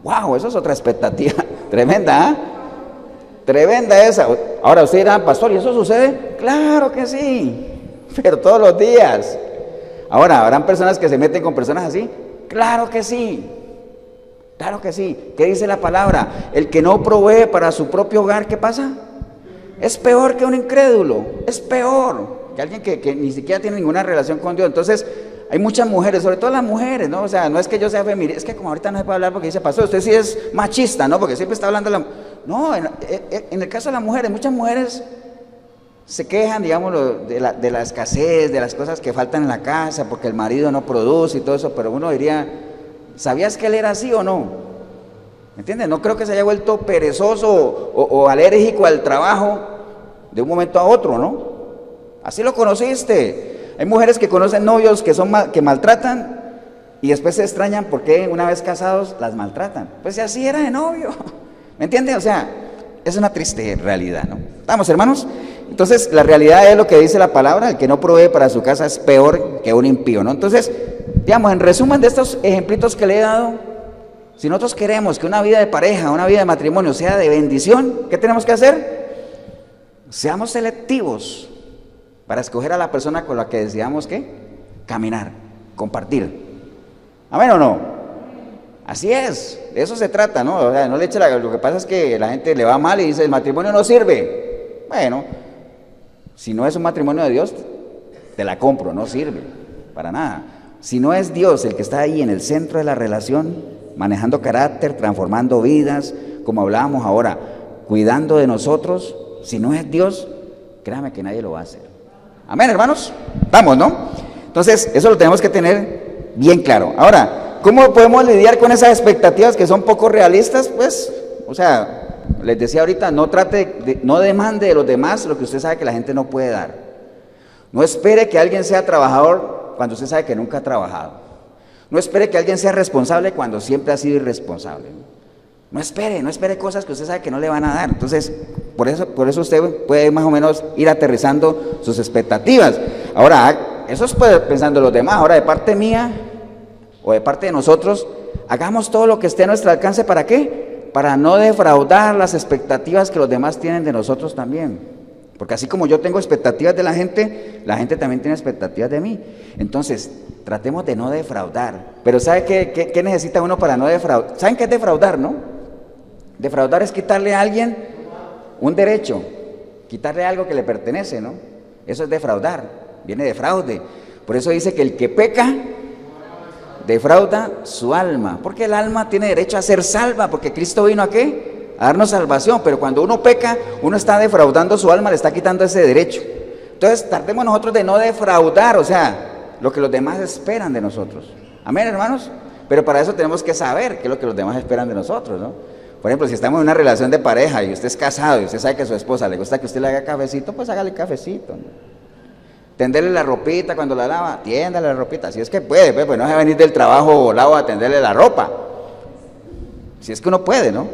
¡Wow! Eso es otra expectativa tremenda, ¿eh? Tremenda esa. Ahora usted dirá, pastor, ¿y eso sucede? Claro que sí, pero todos los días. Ahora, ¿habrán personas que se meten con personas así? Claro que sí. Claro que sí. ¿Qué dice la palabra? El que no provee para su propio hogar, ¿qué pasa? Es peor que un incrédulo. Es peor que alguien que ni siquiera tiene ninguna relación con Dios. Entonces, hay muchas mujeres, sobre todo las mujeres, ¿no? O sea, no es que yo sea feminista, es que como ahorita no se puede hablar porque dice, pastor, usted sí es machista, ¿no? Porque siempre está hablando de la... No, en el caso de las mujeres, muchas mujeres se quejan, digamos, de la escasez, de las cosas que faltan en la casa, porque el marido no produce y todo eso, pero uno diría, ¿sabías que él era así o no? ¿Me entiendes? No creo que se haya vuelto perezoso o alérgico al trabajo de un momento a otro, ¿no? Así lo conociste. Hay mujeres que conocen novios que maltratan y después se extrañan porque una vez casados las maltratan. Pues si así era de novio, ¿me entiendes? O sea, es una triste realidad, ¿no? ¿Estamos, hermanos? Entonces, la realidad es lo que dice la palabra, el que no provee para su casa es peor que un impío, ¿no? Entonces, digamos, en resumen de estos ejemplitos que le he dado, si nosotros queremos que una vida de pareja, una vida de matrimonio sea de bendición, ¿qué tenemos que hacer? Seamos selectivos para escoger a la persona con la que deseamos, ¿qué? Caminar, compartir. ¿Amén o no? Así es, de eso se trata, ¿no? O sea, no le eche lo que pasa es que la gente le va mal y dice, el matrimonio no sirve. Bueno, si no es un matrimonio de Dios, te la compro, no sirve, para nada. Si no es Dios el que está ahí en el centro de la relación, manejando carácter, transformando vidas, como hablábamos ahora, cuidando de nosotros, si no es Dios, créame que nadie lo va a hacer. Amén, hermanos, vamos, ¿no? Entonces, eso lo tenemos que tener bien claro. Ahora, ¿cómo podemos lidiar con esas expectativas que son poco realistas? Pues, o sea, les decía ahorita, no demande de los demás lo que usted sabe que la gente no puede dar. No espere que alguien sea trabajador cuando usted sabe que nunca ha trabajado. No espere que alguien sea responsable cuando siempre ha sido irresponsable. No espere cosas que usted sabe que no le van a dar. Entonces, por eso usted puede más o menos ir aterrizando sus expectativas. Ahora, eso es pensando en los demás. Ahora, de parte mía o de parte de nosotros, hagamos todo lo que esté a nuestro alcance. ¿Para qué? Para no defraudar las expectativas que los demás tienen de nosotros también. Porque así como yo tengo expectativas de la gente también tiene expectativas de mí. Entonces, tratemos de no defraudar. Pero ¿sabe qué necesita uno para no defraudar? ¿Saben qué es defraudar, no? Defraudar es quitarle a alguien un derecho, quitarle algo que le pertenece, ¿no? Eso es defraudar, viene de fraude. Por eso dice que el que peca, defrauda su alma. Porque el alma tiene derecho a ser salva, porque Cristo vino ¿a qué? A darnos salvación. Pero cuando uno peca, uno está defraudando su alma, le está quitando ese derecho. Entonces, tratemos nosotros de no defraudar, o sea, lo que los demás esperan de nosotros. Amén, hermanos. Pero para eso tenemos que saber qué es lo que los demás esperan de nosotros, ¿no? Por ejemplo, si estamos en una relación de pareja y usted es casado y usted sabe que a su esposa le gusta que usted le haga cafecito, pues hágale cafecito, ¿no? Tenderle la ropita cuando la lava, tiéndale la ropita, si es que puede, pues no es venir del trabajo volado a tenderle la ropa. Si es que uno puede, ¿no?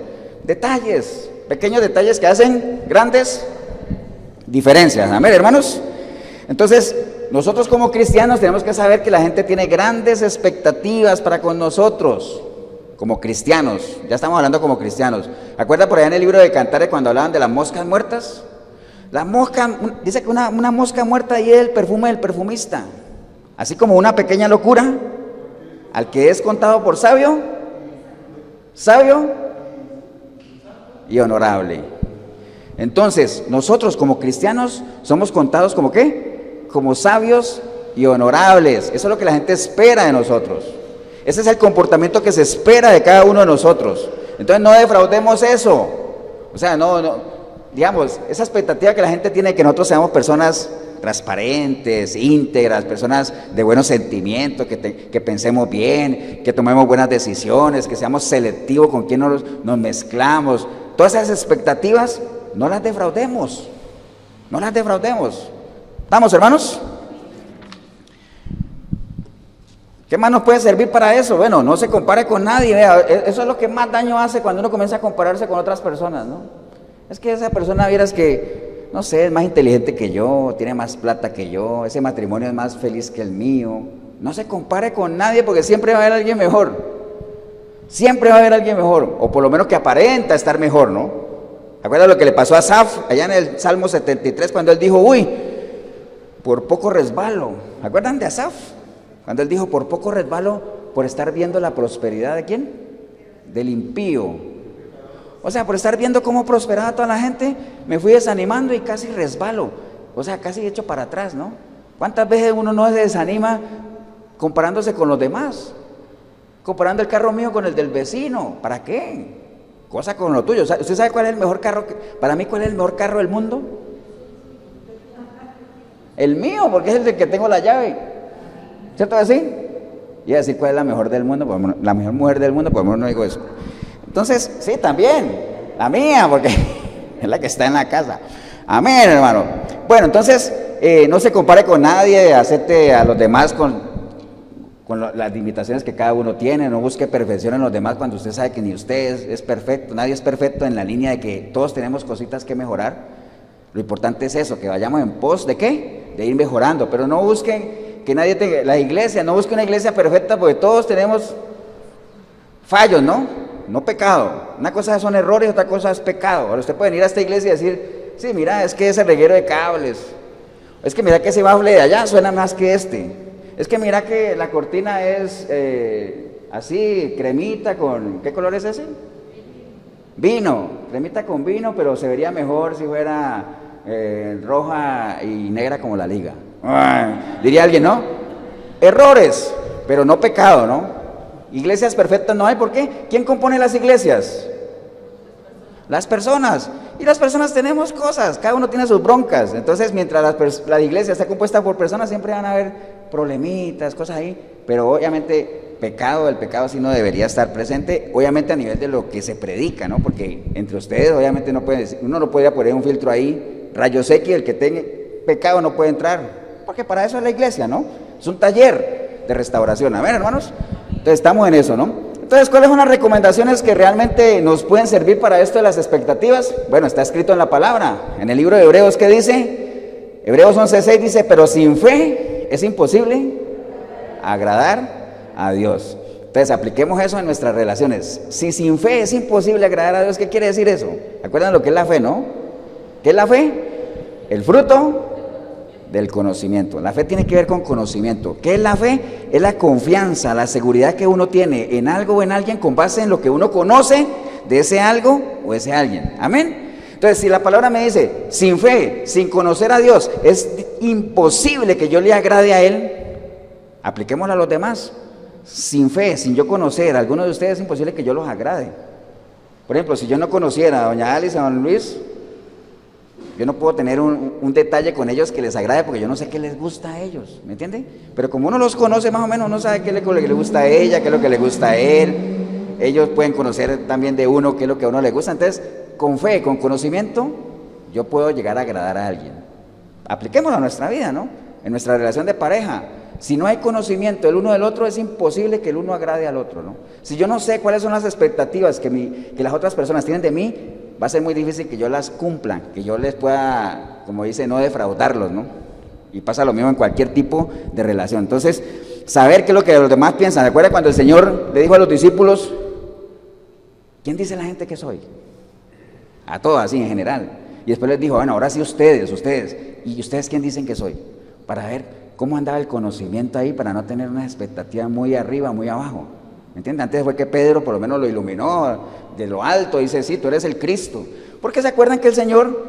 Detalles, pequeños detalles que hacen grandes diferencias. Amén, hermanos. Entonces, nosotros como cristianos tenemos que saber que la gente tiene grandes expectativas para con nosotros. Como cristianos, ya estamos hablando como cristianos. ¿Acuerda por allá en el libro de Cantares cuando hablaban de las moscas muertas? La mosca, dice que una mosca muerta y es el perfume del perfumista. Así como una pequeña locura, al que es contado por sabio y honorable. Entonces, nosotros como cristianos somos contados como ¿qué? Como sabios y honorables. Eso es lo que la gente espera de nosotros. Ese es el comportamiento que se espera de cada uno de nosotros. Entonces no defraudemos eso. O sea, digamos, esa expectativa que la gente tiene de que nosotros seamos personas transparentes, íntegras, personas de buenos sentimientos, que pensemos bien, que tomemos buenas decisiones, que seamos selectivos con quién nos mezclamos. Todas esas expectativas, no las defraudemos. No las defraudemos. ¿Estamos, hermanos? ¿Qué más nos puede servir para eso? Bueno, no se compare con nadie, vea, eso es lo que más daño hace cuando uno comienza a compararse con otras personas, ¿no? Es que esa persona, vieras que, no sé, es más inteligente que yo, tiene más plata que yo, ese matrimonio es más feliz que el mío. No se compare con nadie porque siempre va a haber alguien mejor. Siempre va a haber alguien mejor, o por lo menos que aparenta estar mejor, ¿no? ¿Acuerdas lo que le pasó a Asaf allá en el Salmo 73 cuando él dijo, uy, por poco resbalo? ¿Acuerdan de Asaf? Cuando él dijo, por poco resbalo por estar viendo la prosperidad ¿de quién? Del impío. O sea, por estar viendo cómo prosperaba toda la gente, me fui desanimando y casi resbalo. O sea, casi hecho para atrás, ¿no? ¿Cuántas veces uno no se desanima comparándose con los demás? Comparando el carro mío con el del vecino. ¿Para qué? Cosa con lo tuyo. ¿Usted sabe cuál es el mejor carro? Para mí, ¿cuál es el mejor carro del mundo? El mío, porque es el que tengo la llave. ¿Cierto así? Y a decir cuál es la mejor del mundo, pues, la mejor mujer del mundo, pues no digo eso. Entonces, sí, también, la mía, porque es la que está en la casa. Amén, hermano. Bueno, entonces, no se compare con nadie, acepte a los demás con las limitaciones que cada uno tiene, no busque perfección en los demás cuando usted sabe que ni usted es perfecto, nadie es perfecto en la línea de que todos tenemos cositas que mejorar. Lo importante es eso, que vayamos en pos de ¿qué? De ir mejorando, pero no busquen que nadie tenga, la iglesia, no busquen una iglesia perfecta porque todos tenemos fallos, ¿no? No pecado. Una cosa son errores, otra cosa es pecado. Ahora usted puede ir a esta iglesia y decir, sí, mira, es que ese reguero de cables, es que mira que ese bafle de allá suena más que este, es que mira que la cortina es así, cremita con, ¿qué color es ese? Vino, cremita con vino, pero se vería mejor si fuera roja y negra como la liga. Diría alguien, ¿no? Errores, pero no pecado, ¿no? Iglesias perfectas no hay, ¿por qué? ¿Quién compone las iglesias? Las personas. Y las personas tenemos cosas, cada uno tiene sus broncas. Entonces, mientras la iglesia está compuesta por personas, siempre van a haber problemitas, cosas ahí. Pero obviamente, el pecado sí no debería estar presente, obviamente a nivel de lo que se predica, ¿no? Porque entre ustedes, obviamente, uno no podría poner un filtro ahí, rayos X, el que tenga pecado no puede entrar. Porque para eso es la iglesia, ¿no? Es un taller de restauración. Amén, hermanos. Entonces, estamos en eso, ¿no? Entonces, ¿cuáles son las recomendaciones que realmente nos pueden servir para esto de las expectativas? Bueno, está escrito en la palabra, en el libro de Hebreos, ¿qué dice? Hebreos 11:6 dice, pero sin fe es imposible agradar a Dios. Entonces, apliquemos eso en nuestras relaciones. Si sin fe es imposible agradar a Dios, ¿qué quiere decir eso? ¿Acuerdan lo que es la fe, no? ¿Qué es la fe? El fruto del conocimiento. La fe tiene que ver con conocimiento. ¿Qué es la fe? Es la confianza, la seguridad que uno tiene en algo o en alguien con base en lo que uno conoce de ese algo o ese alguien. Amén. Entonces, si la palabra me dice, sin fe, sin conocer a Dios, es imposible que yo le agrade a Él, apliquémoslo a los demás. Sin fe, sin yo conocer a alguno de ustedes, es imposible que yo los agrade. Por ejemplo, si yo no conociera a doña Alice, a don Luis, yo no puedo tener un detalle con ellos que les agrade porque yo no sé qué les gusta a ellos, ¿me entiende? Pero como uno los conoce más o menos, uno sabe qué es lo que le gusta a ella, qué es lo que le gusta a él. Ellos pueden conocer también de uno qué es lo que a uno le gusta. Entonces, con fe, con conocimiento, yo puedo llegar a agradar a alguien. Apliquémoslo a nuestra vida, ¿no? En nuestra relación de pareja. Si no hay conocimiento el uno del otro, es imposible que el uno agrade al otro, ¿no? Si yo no sé cuáles son las expectativas que las otras personas tienen de mí, va a ser muy difícil que yo las cumpla, que yo les pueda, como dice, no defraudarlos, ¿no? Y pasa lo mismo en cualquier tipo de relación. Entonces, saber qué es lo que los demás piensan. ¿Se acuerdan cuando el Señor le dijo a los discípulos, ¿quién dice la gente que soy? A todos, así en general. Y después les dijo, bueno, ahora sí ustedes, ¿y ustedes quién dicen que soy? Para ver cómo andaba el conocimiento ahí, para no tener una expectativa muy arriba, muy abajo. ¿Me entiendes? Antes fue que Pedro por lo menos lo iluminó de lo alto, dice, sí, tú eres el Cristo. Porque se acuerdan que el Señor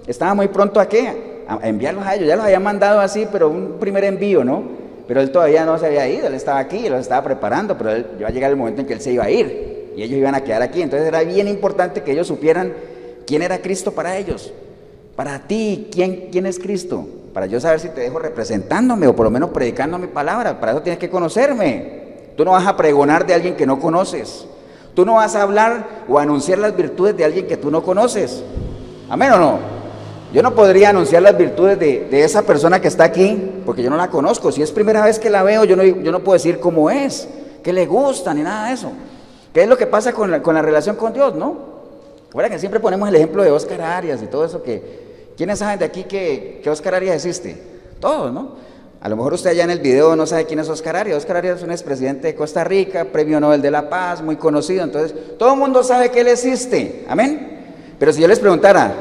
estaba muy pronto a qué? A enviarlos a ellos, ya los había mandado así, pero un primer envío, ¿no? Pero él todavía no se había ido, él estaba aquí, los estaba preparando, pero iba a llegar el momento en que él se iba a ir y ellos iban a quedar aquí. Entonces era bien importante que ellos supieran quién era Cristo para ellos. Para ti, ¿quién es Cristo? Para yo saber si te dejo representándome o por lo menos predicando mi palabra. Para eso tienes que conocerme. Tú no vas a pregonar de alguien que no conoces. Tú no vas a hablar o anunciar las virtudes de alguien que tú no conoces. ¿Amén o no? Yo no podría anunciar las virtudes de esa persona que está aquí porque yo no la conozco. Si es primera vez que la veo, yo no puedo decir cómo es, qué le gusta, ni nada de eso. ¿Qué es lo que pasa con la relación con Dios, no? Recuerda que siempre ponemos el ejemplo de Oscar Arias y todo eso. ¿Quiénes saben de aquí que Oscar Arias existe? Todos, ¿no? A lo mejor usted allá en el video no sabe quién es Oscar Arias. Oscar Arias es un expresidente de Costa Rica, premio Nobel de la Paz, muy conocido. Entonces, todo el mundo sabe que él existe. ¿Amén? Pero si yo les preguntara,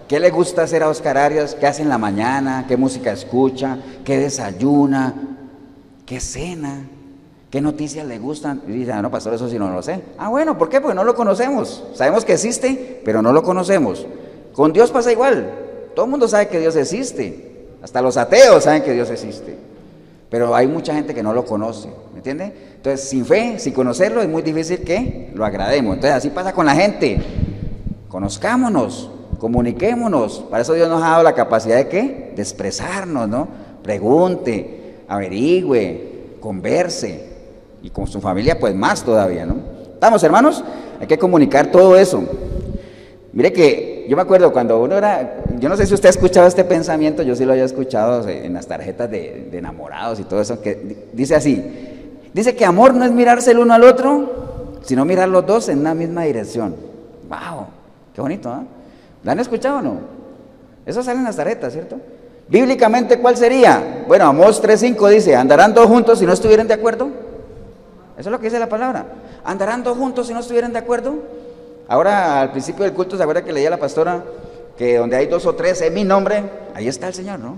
¿qué le gusta hacer a Oscar Arias? ¿Qué hace en la mañana? ¿Qué música escucha? ¿Qué desayuna? ¿Qué cena? ¿Qué noticias le gustan? Y dicen, no, pastor, eso sí no lo sé. Ah, bueno, ¿por qué? Porque no lo conocemos. Sabemos que existe, pero no lo conocemos. Con Dios pasa igual. Todo el mundo sabe que Dios existe. Hasta los ateos saben que Dios existe, pero hay mucha gente que no lo conoce, ¿me entiende? Entonces, sin fe, sin conocerlo, es muy difícil que lo agrademos. Entonces, así pasa con la gente. Conozcámonos, comuniquémonos. Para eso Dios nos ha dado la capacidad de ¿qué? De expresarnos, ¿no? Pregunte, averigüe, converse, y con su familia, pues más todavía, ¿no? ¿Estamos, hermanos? Hay que comunicar todo eso. Mire que yo me acuerdo cuando uno era, yo no sé si usted ha escuchado este pensamiento, yo sí lo había escuchado en las tarjetas de enamorados y todo eso, que dice así, dice que amor no es mirarse el uno al otro, sino mirar los dos en una misma dirección. ¡Wow! ¡Qué bonito! ¿Eh? ¿La han escuchado o no? Eso sale en Nazaret, ¿cierto? Bíblicamente, ¿cuál sería? Bueno, Amós 3:5 dice, ¿andarán dos juntos si no estuvieran de acuerdo? Eso es lo que dice la palabra. ¿Andarán dos juntos si no estuvieran de acuerdo? Ahora, al principio del culto, ¿se acuerda que leía la pastora que donde hay 2 o 3 en mi nombre, ahí está el Señor, ¿no?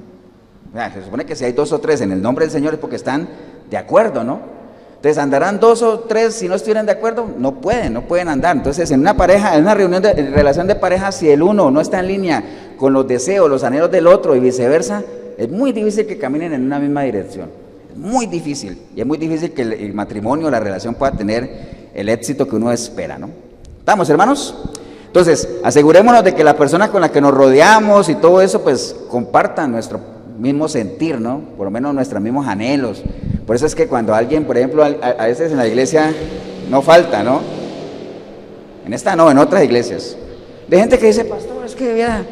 O sea, se supone que si hay 2 o 3 en el nombre del Señor es porque están de acuerdo, ¿no? Entonces, ¿andarán 2 o 3 si no estuvieran de acuerdo? No pueden andar. Entonces, en una pareja, en una reunión en relación de pareja, si el uno no está en línea con los deseos, los anhelos del otro y viceversa, es muy difícil que caminen en una misma dirección. Es muy difícil. Y es muy difícil que el matrimonio, la relación pueda tener el éxito que uno espera, ¿no? ¿Estamos, hermanos? Entonces, asegurémonos de que las personas con las que nos rodeamos y todo eso, pues, compartan nuestro mismo sentir, ¿no? Por lo menos nuestros mismos anhelos. Por eso es que cuando alguien, por ejemplo, a veces en la iglesia no falta, ¿no? En esta no, en otras iglesias. De gente que dice, pastor, es que mira,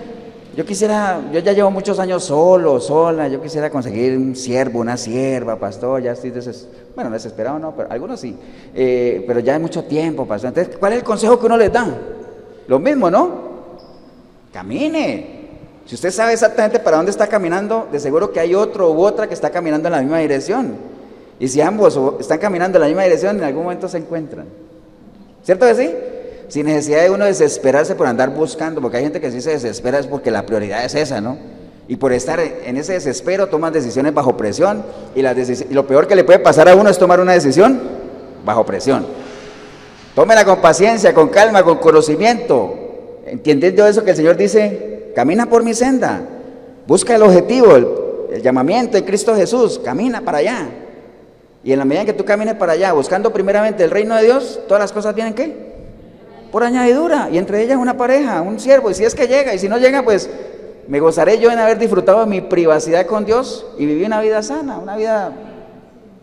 yo ya llevo muchos años sola, yo quisiera conseguir un siervo, una sierva, pastor, ya estoy desesperado no, pero algunos sí, pero ya hay mucho tiempo, pastor. Entonces, ¿cuál es el consejo que uno les da? Lo mismo, ¿no? Camine. Si usted sabe exactamente para dónde está caminando, de seguro que hay otro u otra que está caminando en la misma dirección. Y si ambos están caminando en la misma dirección, en algún momento se encuentran. ¿Cierto que sí? Sin necesidad de uno desesperarse por andar buscando, porque hay gente que sí se desespera es porque la prioridad es esa, ¿no? Y por estar en ese desespero toman decisiones bajo presión y lo peor que le puede pasar a uno es tomar una decisión bajo presión. Tómela con paciencia, con calma, con conocimiento, entendiendo eso que el Señor dice, camina por mi senda, busca el objetivo, el llamamiento de Cristo Jesús, camina para allá. Y en la medida en que tú camines para allá, buscando primeramente el reino de Dios, todas las cosas vienen ¿qué? Por añadidura, y entre ellas una pareja, un siervo, y si es que llega, y si no llega, pues me gozaré yo en haber disfrutado de mi privacidad con Dios y viví una vida sana, una vida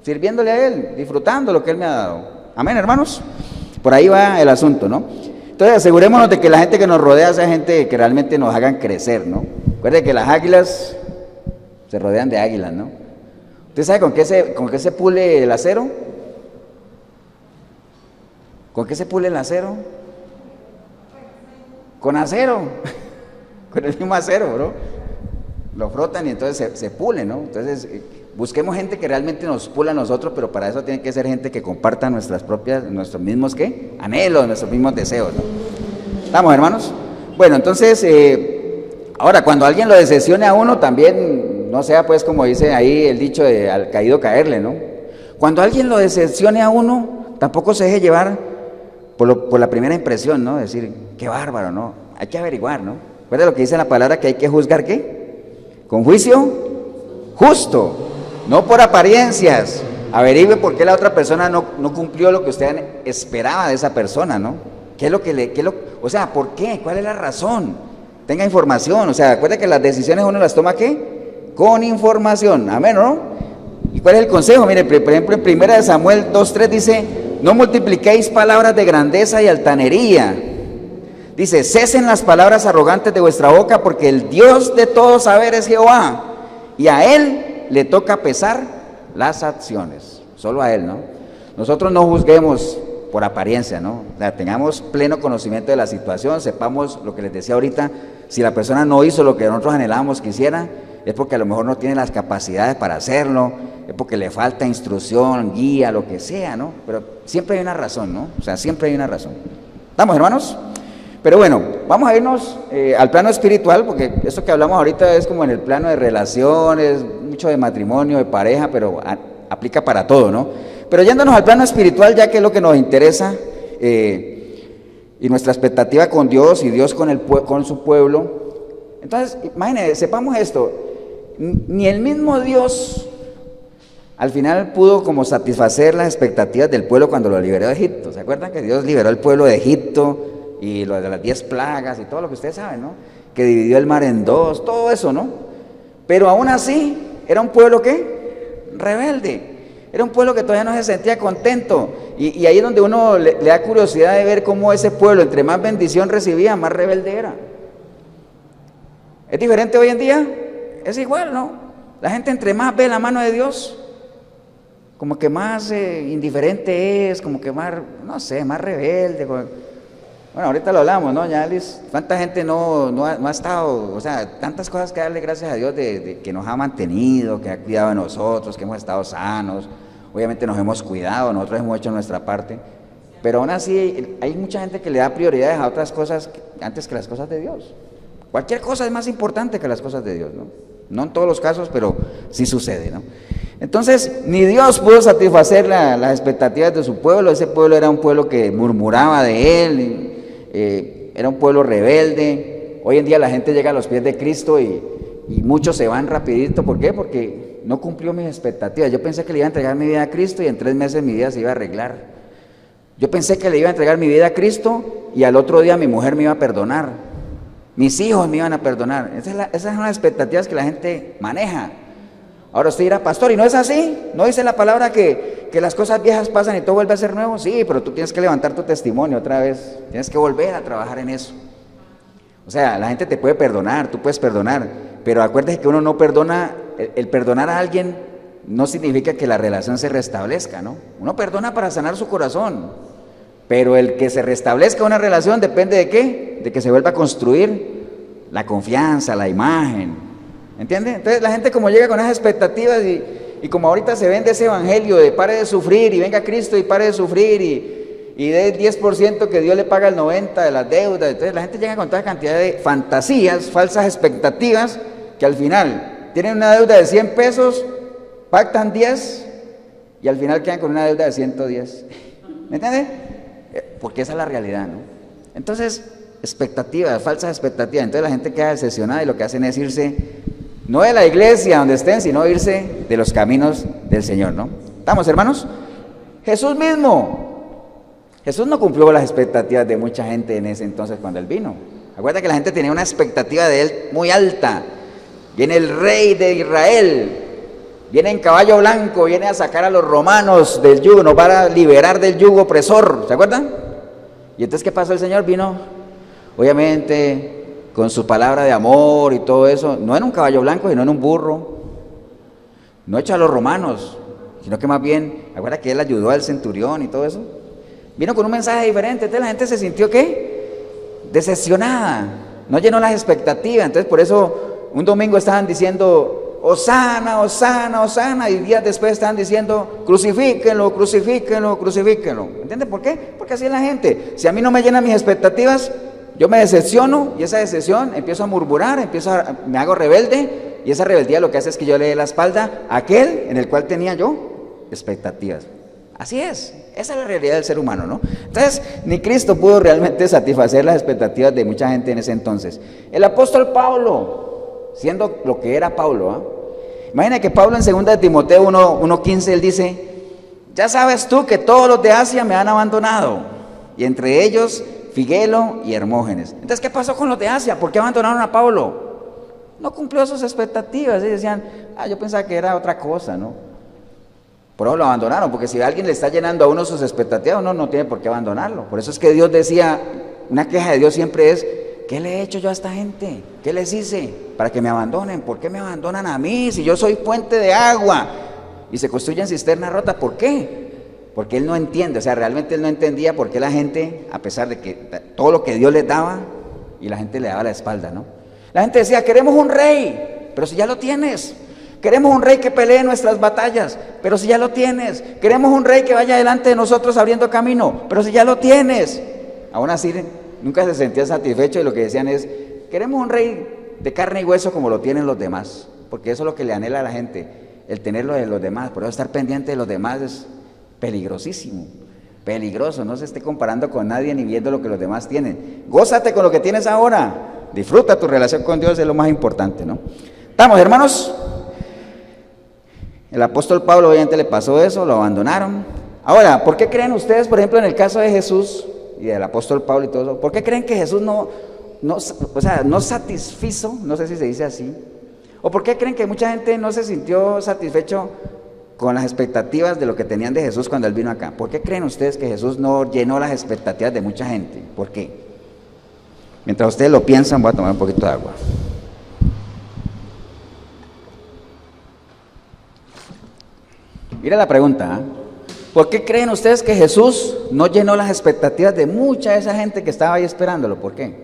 sirviéndole a Él, disfrutando lo que Él me ha dado. Amén, hermanos. Por ahí va el asunto, ¿no? Entonces asegurémonos de que la gente que nos rodea sea gente que realmente nos hagan crecer, ¿no? Recuerde que las águilas se rodean de águilas, ¿no? ¿Usted sabe con qué se pule el acero? ¿Con qué se pule el acero? Con acero, con el mismo acero, ¿no? Lo frotan y entonces se pule, ¿no? Entonces busquemos gente que realmente nos pula a nosotros, pero para eso tiene que ser gente que comparta nuestros mismos ¿qué? Anhelos, nuestros mismos deseos, ¿no? ¿Estamos, hermanos? Bueno, entonces, ahora cuando alguien lo decepcione a uno, también no sea pues como dice ahí el dicho de al caído caerle, ¿no? Cuando alguien lo decepcione a uno, tampoco se deje llevar por la primera impresión, ¿no? Decir, qué bárbaro, ¿no? Hay que averiguar, ¿no? ¿Recuerda lo que dice la palabra que hay que juzgar qué? Con juicio justo, no por apariencias. Averigüe por qué la otra persona no cumplió lo que usted esperaba de esa persona, ¿no? O sea, ¿por qué? ¿Cuál es la razón? Tenga información, o sea, acuérdate que las decisiones uno las toma ¿qué? Con información, amén, ¿no? ¿Y cuál es el consejo? Mire, por ejemplo, en 1 Samuel 2:3 dice, no multipliquéis palabras de grandeza y altanería. Dice, cesen las palabras arrogantes de vuestra boca, porque el Dios de todo saber es Jehová, y a Él le toca pesar las acciones, solo a Él, ¿no? Nosotros no juzguemos por apariencia, ¿no? O sea, tengamos pleno conocimiento de la situación, sepamos lo que les decía ahorita, si la persona no hizo lo que nosotros anhelábamos que hiciera, es porque a lo mejor no tiene las capacidades para hacerlo, es porque le falta instrucción, guía, lo que sea, ¿no? Pero siempre hay una razón, ¿no? O sea, siempre hay una razón. ¿Estamos, hermanos? Pero bueno, vamos a irnos al plano espiritual, porque esto que hablamos ahorita es como en el plano de relaciones, mucho de matrimonio, de pareja, pero aplica para todo, ¿no? Pero yéndonos al plano espiritual, ya que es lo que nos interesa, y nuestra expectativa con Dios y Dios con su pueblo. Entonces, imagínense, sepamos esto, ni el mismo Dios al final pudo como satisfacer las expectativas del pueblo cuando lo liberó de Egipto. ¿Se acuerdan que Dios liberó al pueblo de Egipto y lo de las 10 plagas y todo lo que ustedes saben, ¿no? Que dividió el mar en dos, todo eso, ¿no? Pero aún así, era un pueblo ¿qué? Rebelde. Era un pueblo que todavía no se sentía contento. Y ahí es donde uno le da curiosidad de ver cómo ese pueblo, entre más bendición recibía, más rebelde era. ¿Es diferente hoy en día? Es igual, ¿no? La gente entre más ve la mano de Dios, como que más indiferente es, como que más, no sé, más rebelde. Bueno, ahorita lo hablamos, ¿no? Ya Alice, ¿cuánta gente no ha estado, o sea, tantas cosas que darle gracias a Dios de que nos ha mantenido, que ha cuidado de nosotros, que hemos estado sanos, obviamente nos hemos cuidado, nosotros hemos hecho nuestra parte, pero aún así hay mucha gente que le da prioridades a otras cosas antes que las cosas de Dios. Cualquier cosa es más importante que las cosas de Dios, ¿no? No en todos los casos, pero sí sucede, ¿no? Entonces, ni Dios pudo satisfacer las expectativas de su pueblo. Ese pueblo era un pueblo que murmuraba de él, era un pueblo rebelde. Hoy en día la gente llega a los pies de Cristo y muchos se van rapidito. ¿Por qué? Porque no cumplió mis expectativas. Yo pensé que le iba a entregar mi vida a Cristo y en 3 meses mi vida se iba a arreglar. Yo pensé que le iba a entregar mi vida a Cristo y al otro día mi mujer me iba a perdonar, mis hijos me iban a perdonar. Esas son las expectativas que la gente maneja. Ahora usted dirá, pastor, ¿y no es así? ¿No dice la palabra que las cosas viejas pasan y todo vuelve a ser nuevo? Sí, pero tú tienes que levantar tu testimonio otra vez, tienes que volver a trabajar en eso. O sea, la gente te puede perdonar, tú puedes perdonar, pero acuérdate que uno no perdona, el perdonar a alguien no significa que la relación se restablezca, ¿no? Uno perdona para sanar su corazón, pero el que se restablezca una relación depende de ¿qué? De que se vuelva a construir la confianza, la imagen, ¿entiende? Entonces la gente como llega con esas expectativas y como ahorita se vende ese evangelio de pare de sufrir y venga Cristo y pare de sufrir y dé el 10% que Dios le paga el 90% de las deudas, entonces la gente llega con toda cantidad de fantasías, falsas expectativas, que al final tienen una deuda de 100 pesos, pactan 10 y al final quedan con una deuda de 110, ¿me entiende? Porque esa es la realidad, ¿no? Entonces, expectativas, falsas expectativas. Entonces la gente queda decepcionada y lo que hacen es irse, no de la iglesia donde estén, sino irse de los caminos del Señor, ¿no? ¿Estamos, hermanos? Jesús no cumplió las expectativas de mucha gente en ese entonces cuando Él vino. Acuérdate que la gente tenía una expectativa de Él muy alta. Viene el rey de Israel, viene en caballo blanco, viene a sacar a los romanos del yugo, nos va a liberar del yugo opresor, ¿se acuerdan? Y entonces, ¿qué pasó? El Señor vino, obviamente, con su palabra de amor y todo eso, no en un caballo blanco, sino en un burro, no hecho a los romanos, sino que más bien, acuérdate que Él ayudó al centurión y todo eso, vino con un mensaje diferente. Entonces la gente se sintió, ¿qué? Decepcionada, no llenó las expectativas. Entonces por eso un domingo estaban diciendo Hosana, Hosana, Hosana, y días después estaban diciendo crucifíquenlo, crucifíquenlo, crucifíquenlo. ¿Entienden por qué? Porque así es la gente. Si a mí no me llenan mis expectativas, yo me decepciono y esa decepción empiezo a murmurar, me hago rebelde, y esa rebeldía lo que hace es que yo le dé la espalda a aquel en el cual tenía yo expectativas. Así es, esa es la realidad del ser humano, ¿no? Entonces, ni Cristo pudo realmente satisfacer las expectativas de mucha gente en ese entonces. El apóstol Pablo, siendo lo que era Pablo, ¿eh? Imagina que Pablo en 2 de Timoteo 1:15, él dice, ya sabes tú que todos los de Asia me han abandonado, y entre ellos Figuelo y Hermógenes. Entonces, ¿qué pasó con los de Asia? ¿Por qué abandonaron a Pablo? No cumplió sus expectativas, y decían, yo pensaba que era otra cosa, ¿no? Por eso lo abandonaron, porque si alguien le está llenando a uno sus expectativas, uno no tiene por qué abandonarlo. Por eso es que Dios decía, una queja de Dios siempre es, ¿qué le he hecho yo a esta gente? ¿Qué les hice para que me abandonen? ¿Por qué me abandonan a mí si yo soy fuente de agua? Y se construyen cisternas rotas, ¿por qué? Porque Él no entiende, o sea, realmente Él no entendía por qué la gente, a pesar de que todo lo que Dios les daba, y la gente le daba la espalda, ¿no? La gente decía, queremos un rey, pero si ya lo tienes. Queremos un rey que pelee nuestras batallas, pero si ya lo tienes. Queremos un rey que vaya delante de nosotros abriendo camino, pero si ya lo tienes. Aún así, nunca se sentía satisfecho y lo que decían es, queremos un rey de carne y hueso como lo tienen los demás, porque eso es lo que le anhela a la gente, el tenerlo de los demás. Por eso estar pendiente de los demás es peligrosísimo, peligroso. No se esté comparando con nadie ni viendo lo que los demás tienen. Gózate con lo que tienes ahora, disfruta tu relación con Dios, es lo más importante, ¿no? ¿Estamos, hermanos? El apóstol Pablo obviamente le pasó eso, lo abandonaron. Ahora, ¿por qué creen ustedes, por ejemplo, en el caso de Jesús y del apóstol Pablo y todo eso? ¿Por qué creen que Jesús no satisfizo, no sé si se dice así? ¿O por qué creen que mucha gente no se sintió satisfecho con las expectativas de lo que tenían de Jesús cuando Él vino acá? ¿Por qué creen ustedes que Jesús no llenó las expectativas de mucha gente? ¿Por qué? Mientras ustedes lo piensan, voy a tomar un poquito de agua. Mira la pregunta, ¿eh? ¿Por qué creen ustedes que Jesús no llenó las expectativas de mucha de esa gente que estaba ahí esperándolo? ¿Por qué?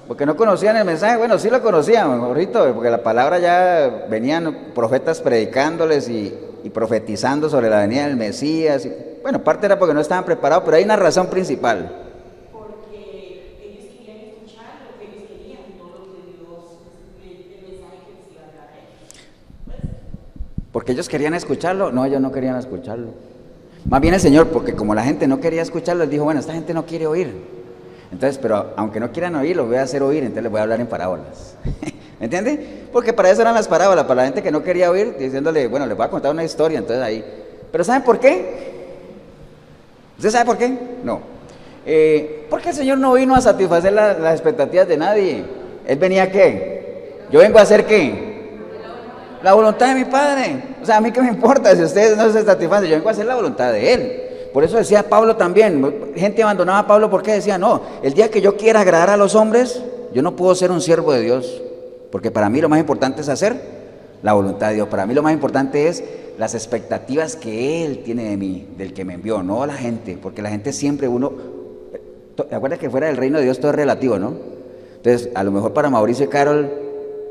Porque no conocían el mensaje. Bueno, sí lo conocían, mejorito, porque la palabra ya venían profetas predicándoles y profetizando sobre la venida del Mesías. Bueno, parte era porque no estaban preparados, pero hay una razón principal. Porque ellos querían escuchar lo que ellos querían, no lo que Dios, el mensaje que les iba a dar a ellos. Porque ellos querían escucharlo. No, ellos no querían escucharlo. Más bien el Señor, porque como la gente no quería escucharlo, él dijo, bueno, esta gente no quiere oír. Entonces, pero aunque no quieran oír, los voy a hacer oír, entonces les voy a hablar en parábolas. ¿Me entiende? Porque para eso eran las parábolas, para la gente que no quería oír, diciéndole, bueno, les voy a contar una historia, entonces ahí. Pero ¿saben por qué? ¿Usted sabe por qué? No. Porque el Señor no vino a satisfacer las expectativas de nadie. Él venía a ¿qué? Yo vengo a hacer ¿qué? La voluntad de mi Padre. O sea, a mí qué me importa si ustedes no se satisfacen, yo vengo a hacer la voluntad de Él. Por eso decía Pablo también, gente abandonaba a Pablo porque decía, no, el día que yo quiera agradar a los hombres, yo no puedo ser un siervo de Dios, porque para mí lo más importante es hacer la voluntad de Dios, para mí lo más importante es las expectativas que Él tiene de mí, del que me envió, no la gente, porque la gente siempre ¿te acuerdas que fuera del reino de Dios todo es relativo, no? Entonces, a lo mejor para Mauricio y Carol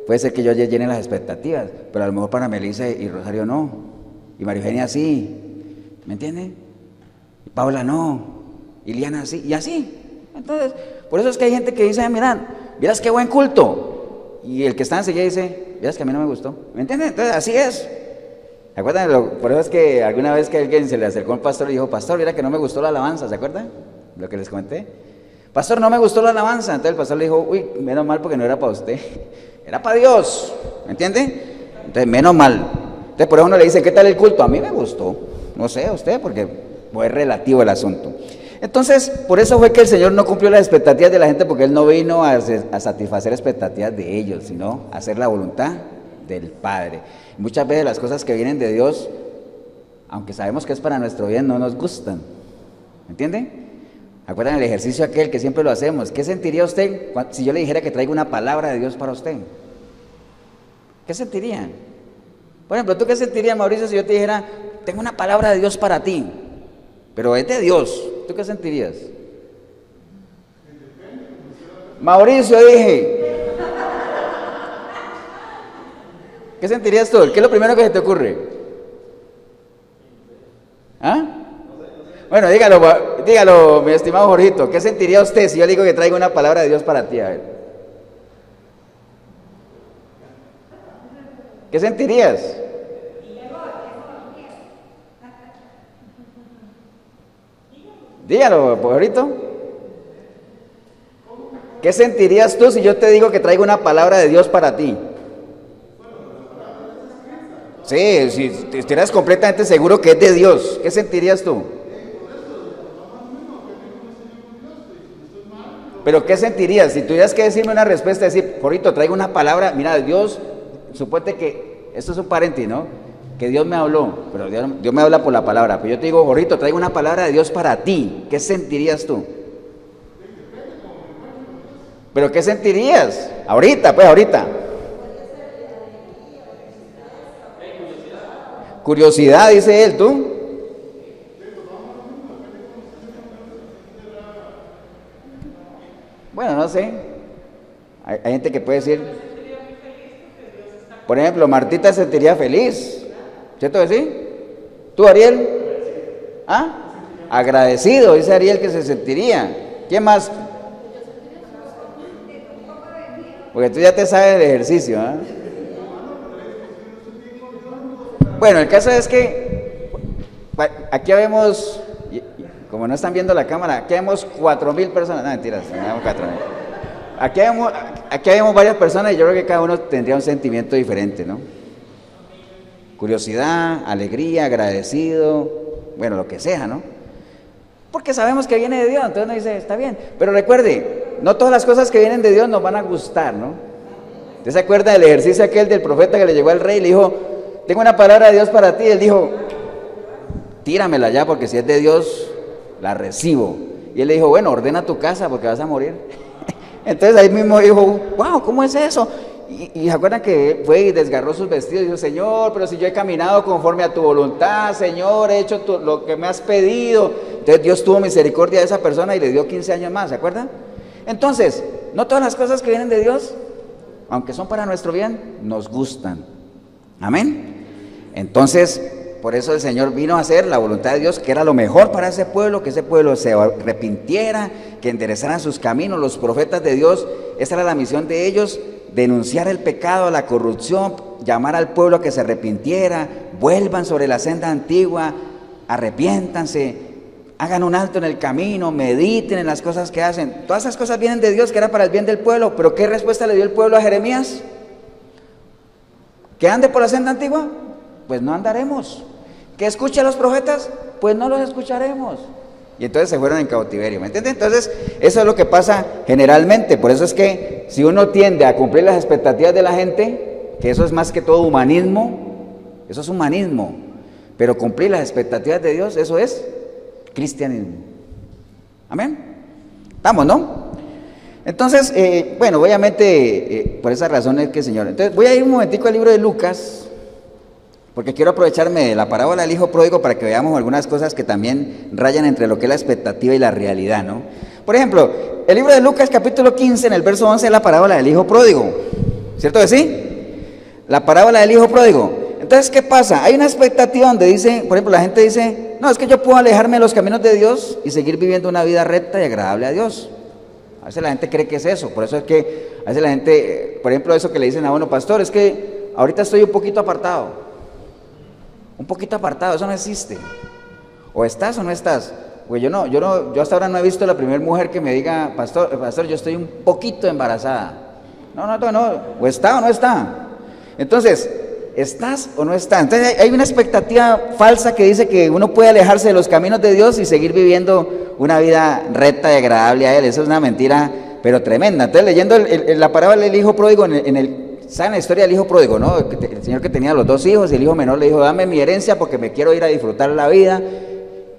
puede ser que yo llene las expectativas, pero a lo mejor para Melissa y Rosario no, y María Eugenia sí, ¿me entienden? Paula no, Iliana sí, y así. Entonces, por eso es que hay gente que dice, mirad, vieras qué buen culto. Y el que está enseguida dice, vieras que a mí no me gustó. ¿Me entienden? Entonces, así es. ¿Se acuerdan? Por eso es que alguna vez que alguien se le acercó al pastor y dijo, pastor, mira que no me gustó la alabanza, ¿se acuerdan? Lo que les comenté. Pastor, no me gustó la alabanza. Entonces el pastor le dijo, uy, menos mal porque no era para usted, era para Dios. ¿Me entiende? Entonces, menos mal. Entonces, por eso uno le dice, ¿qué tal el culto? A mí me gustó. No sé, a usted, porque es relativo el asunto. Entonces, por eso fue que el Señor no cumplió las expectativas de la gente, porque Él no vino a satisfacer expectativas de ellos, sino a hacer la voluntad del Padre. Muchas veces las cosas que vienen de Dios, aunque sabemos que es para nuestro bien, no nos gustan. ¿Me entiende? ¿Acuerdan el ejercicio aquel que siempre lo hacemos? ¿Qué sentiría usted si yo le dijera que traigo una palabra de Dios para usted? ¿Qué sentiría? Por ejemplo, ¿tú qué sentirías, Mauricio, si yo te dijera, tengo una palabra de Dios para ti? Pero es de Dios, ¿tú qué sentirías? Mauricio, dije. ¿Qué sentirías tú? ¿Qué es lo primero que se te ocurre? ¿Ah? Bueno, dígalo, mi estimado Jorgito, ¿qué sentiría usted si yo le digo que traigo una palabra de Dios para ti? A ver. ¿Qué sentirías? Dígalo, Jorgito. ¿Qué sentirías tú si yo te digo que traigo una palabra de Dios para ti? Sí, si estuvieras completamente seguro que es de Dios, ¿qué sentirías tú? Pero ¿qué sentirías? Si tuvieras que decirme una respuesta, decir, Jorgito, traigo una palabra, mira, Dios, suponte que, esto es un paréntesis, ¿no? Que Dios me habló, pero Dios me habla por la palabra, pero yo te digo, Jorgito, traigo una palabra de Dios para ti, ¿qué sentirías tú? ¿Pero qué sentirías? Ahorita, pues ahorita. Curiosidad, dice él, ¿tú? Bueno, no sé. Hay gente que puede decir, por ejemplo, Martita se sentiría feliz, ¿cierto que sí? ¿Tú, Ariel? ¿Ah? Agradecido, dice Ariel que se sentiría. ¿Quién más? Porque tú ya te sabes el ejercicio, ¿ah? Bueno, el caso es que aquí vemos, como no están viendo la cámara, aquí vemos 4,000 personas, no mentiras, vemos 4,000. Aquí vemos varias personas y yo creo que cada uno tendría un sentimiento diferente, ¿no? Curiosidad, alegría, agradecido, bueno, lo que sea, ¿no? Porque sabemos que viene de Dios, entonces uno dice, está bien. Pero recuerde, no todas las cosas que vienen de Dios nos van a gustar, ¿no? ¿Usted se acuerda del ejercicio aquel del profeta que le llegó al rey y le dijo, tengo una palabra de Dios para ti? Él dijo, tíramela ya, porque si es de Dios, la recibo. Y él le dijo, bueno, ordena tu casa porque vas a morir. Entonces ahí mismo dijo, wow, ¿cómo es eso? Y se acuerdan que fue y desgarró sus vestidos y dijo, Señor, pero si yo he caminado conforme a tu voluntad, Señor, he hecho lo que me has pedido. Entonces Dios tuvo misericordia de esa persona y le dio 15 años más, ¿se acuerdan? Entonces, no todas las cosas que vienen de Dios, aunque son para nuestro bien, nos gustan. Amén. Entonces, por eso el Señor vino a hacer la voluntad de Dios, que era lo mejor para ese pueblo, que ese pueblo se arrepintiera, que enderezaran sus caminos. Los profetas de Dios, esa era la misión de ellos, denunciar el pecado, la corrupción, llamar al pueblo a que se arrepintiera, vuelvan sobre la senda antigua, arrepiéntanse, hagan un alto en el camino, mediten en las cosas que hacen. Todas esas cosas vienen de Dios, que era para el bien del pueblo. Pero ¿qué respuesta le dio el pueblo a Jeremías? ¿Que ande por la senda antigua? Pues no andaremos. ¿Que escuche a los profetas? Pues no los escucharemos. Y entonces se fueron en cautiverio, ¿me entienden? Entonces, eso es lo que pasa generalmente. Por eso es que si uno tiende a cumplir las expectativas de la gente, que eso es más que todo humanismo, eso es humanismo. Pero cumplir las expectativas de Dios, eso es cristianismo. Amén. Estamos, ¿no? Entonces, bueno, obviamente, por esa razón es que el Señor. Entonces, voy a ir un momentico al libro de Lucas, porque quiero aprovecharme de la parábola del hijo pródigo para que veamos algunas cosas que también rayan entre lo que es la expectativa y la realidad, ¿no? Por ejemplo, el libro de Lucas capítulo 15, en el verso 11, es la parábola del hijo pródigo, ¿cierto que sí? La parábola del hijo pródigo. Entonces, ¿qué pasa? Hay una expectativa donde dice, por ejemplo, la gente dice, no, es que yo puedo alejarme de los caminos de Dios y seguir viviendo una vida recta y agradable a Dios. A veces la gente cree que es eso, por eso es que a veces la gente, por ejemplo, eso que le dicen a uno, pastor, es que ahorita estoy un poquito apartado. Un poquito apartado, eso no existe. O estás o no estás. Pues yo hasta ahora no he visto la primera mujer que me diga, pastor, yo estoy un poquito embarazada. No, o está o no está. Entonces, ¿estás o no estás? Entonces hay una expectativa falsa que dice que uno puede alejarse de los caminos de Dios y seguir viviendo una vida recta y agradable a Él. Eso es una mentira, pero tremenda. Entonces, leyendo la parábola del hijo pródigo ¿saben la historia del hijo pródigo, no? El señor que tenía los 2 hijos y el hijo menor le dijo, dame mi herencia porque me quiero ir a disfrutar la vida.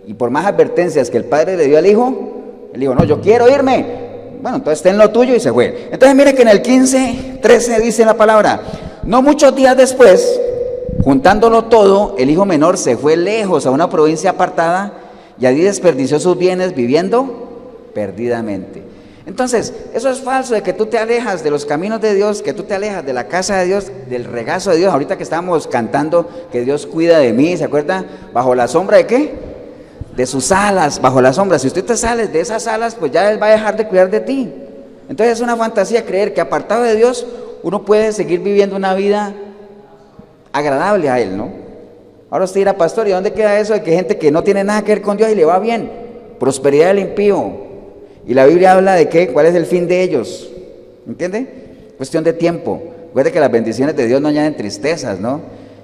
Y por más advertencias que el padre le dio al hijo, él dijo, no, yo quiero irme. Bueno, entonces ten lo tuyo y se fue. Entonces mire que en el 15:13 dice la palabra, no muchos días después, juntándolo todo, el hijo menor se fue lejos a una provincia apartada y allí desperdició sus bienes viviendo perdidamente. Entonces, eso es falso, de que tú te alejas de los caminos de Dios, que tú te alejas de la casa de Dios, del regazo de Dios. Ahorita que estábamos cantando que Dios cuida de mí, ¿se acuerda? ¿Bajo la sombra de qué? De sus alas, bajo la sombra. Si usted te sales de esas alas, pues ya Él va a dejar de cuidar de ti. Entonces es una fantasía creer que apartado de Dios, uno puede seguir viviendo una vida agradable a Él, ¿no? Ahora usted dirá, pastor, ¿y dónde queda eso de que gente que no tiene nada que ver con Dios y le va bien? Prosperidad del impío. Y la Biblia habla de qué, cuál es el fin de ellos, ¿entiende? Cuestión de tiempo. Recuerde que las bendiciones de Dios no añaden tristezas, ¿no?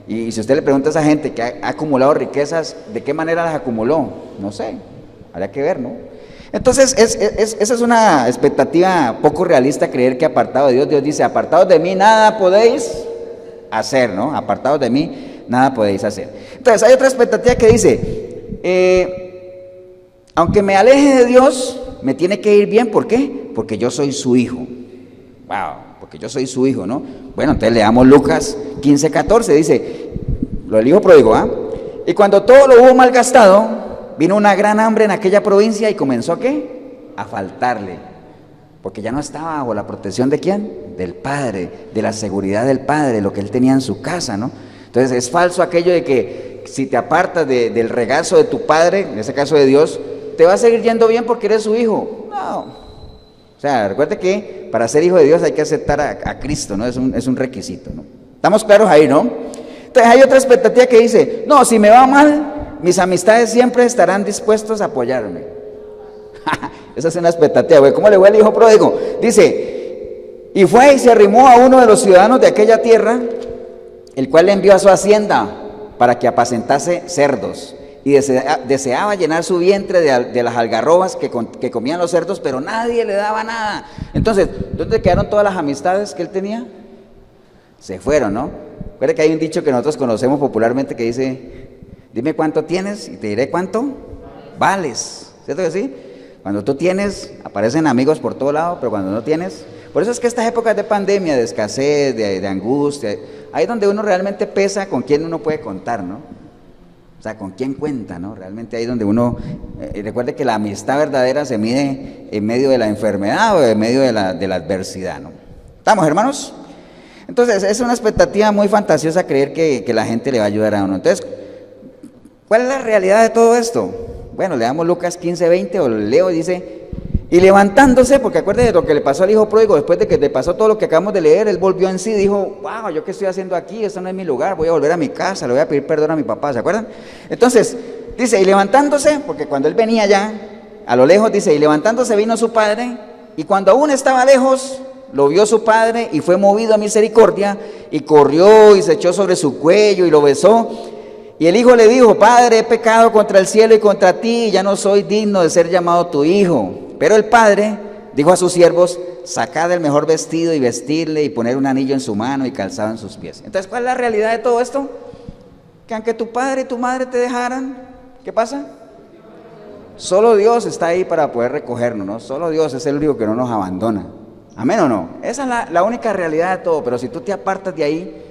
Y si usted le pregunta a esa gente que ha acumulado riquezas, ¿de qué manera las acumuló? No sé, habría que ver, ¿no? Entonces, esa es una expectativa poco realista, creer que apartado de Dios, Dios dice, apartados de mí nada podéis hacer, ¿no? Apartados de mí nada podéis hacer. Entonces, hay otra expectativa que dice, aunque me aleje de Dios, me tiene que ir bien, ¿por qué? Porque yo soy su hijo. Wow, porque yo soy su hijo, ¿no? Bueno, entonces leamos Lucas 15:14, dice, lo del hijo pródigo, ¿ah? Y cuando todo lo hubo malgastado, vino una gran hambre en aquella provincia y comenzó ¿a qué? A faltarle, porque ya no estaba bajo la protección ¿de quién? Del Padre, de la seguridad del Padre, lo que él tenía en su casa, ¿no? Entonces es falso aquello de que si te apartas del regazo de tu Padre, en ese caso de Dios, te va a seguir yendo bien porque eres su hijo. No. O sea, recuerde que para ser hijo de Dios hay que aceptar a Cristo, ¿no? Es un requisito, ¿no? Estamos claros ahí, ¿no? Entonces hay otra expectativa que dice, no, si me va mal, mis amistades siempre estarán dispuestos a apoyarme. Esa es una expectativa, güey. ¿Cómo le fue al hijo pródigo? Dice, y fue y se arrimó a uno de los ciudadanos de aquella tierra, el cual le envió a su hacienda para que apacentase cerdos. Y deseaba llenar su vientre de las algarrobas que comían los cerdos, pero nadie le daba nada. Entonces, ¿dónde quedaron todas las amistades que él tenía? Se fueron, ¿no? Recuerda que hay un dicho que nosotros conocemos popularmente que dice, dime cuánto tienes y te diré cuánto vales. ¿Cierto que sí? Cuando tú tienes, aparecen amigos por todo lado, pero cuando no tienes, Por eso es que estas épocas de pandemia, de escasez, de angustia, ahí es donde uno realmente pesa con quién uno puede contar, ¿no? O sea, con quién cuenta, ¿no? Realmente ahí es donde uno, recuerde que la amistad verdadera se mide en medio de la enfermedad o en medio de la adversidad, ¿no? ¿Estamos, hermanos? Entonces, es una expectativa muy fantasiosa creer que la gente le va a ayudar a uno. Entonces, ¿cuál es la realidad de todo esto? Bueno, leamos Lucas 15:20 o leo y dice, y levantándose, porque acuérdense de lo que le pasó al hijo pródigo, después de que le pasó todo lo que acabamos de leer, él volvió en sí y dijo, wow, ¿yo qué estoy haciendo aquí? Esto no es mi lugar, voy a volver a mi casa, le voy a pedir perdón a mi papá, ¿se acuerdan? Entonces, dice, y levantándose, porque cuando él venía ya, a lo lejos, dice, y levantándose vino su padre, y cuando aún estaba lejos, lo vio su padre y fue movido a misericordia, y corrió y se echó sobre su cuello y lo besó. Y el hijo le dijo, padre, he pecado contra el cielo y contra ti, y ya no soy digno de ser llamado tu hijo. Pero el padre dijo a sus siervos, sacad el mejor vestido y vestirle y poner un anillo en su mano y calzado en sus pies. Entonces, ¿cuál es la realidad de todo esto? Que aunque tu padre y tu madre te dejaran, ¿qué pasa? Solo Dios está ahí para poder recogernos, ¿no? Solo Dios es el único que no nos abandona. ¿Amén o no? Esa es la única realidad de todo, pero si tú te apartas de ahí,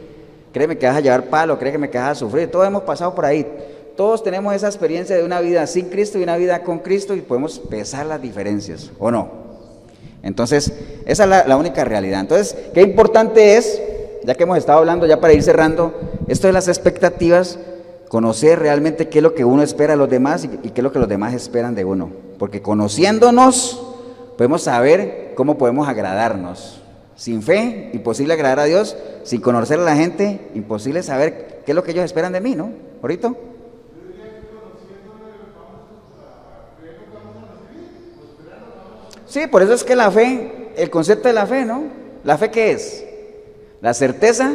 créeme que vas a llevar palo, créeme que vas a sufrir. Todos hemos pasado por ahí. Todos tenemos esa experiencia de una vida sin Cristo y una vida con Cristo y podemos pesar las diferencias, ¿o no? Entonces, esa es la única realidad. Entonces, qué importante es, ya que hemos estado hablando, ya para ir cerrando, esto de las expectativas, conocer realmente qué es lo que uno espera de los demás y qué es lo que los demás esperan de uno. Porque conociéndonos, podemos saber cómo podemos agradarnos. Sin fe, imposible agradar a Dios. Sin conocer a la gente, imposible saber qué es lo que ellos esperan de mí, ¿no? ¿Ahorita? Sí, por eso es que la fe, el concepto de la fe, ¿no? ¿La fe qué es? La certeza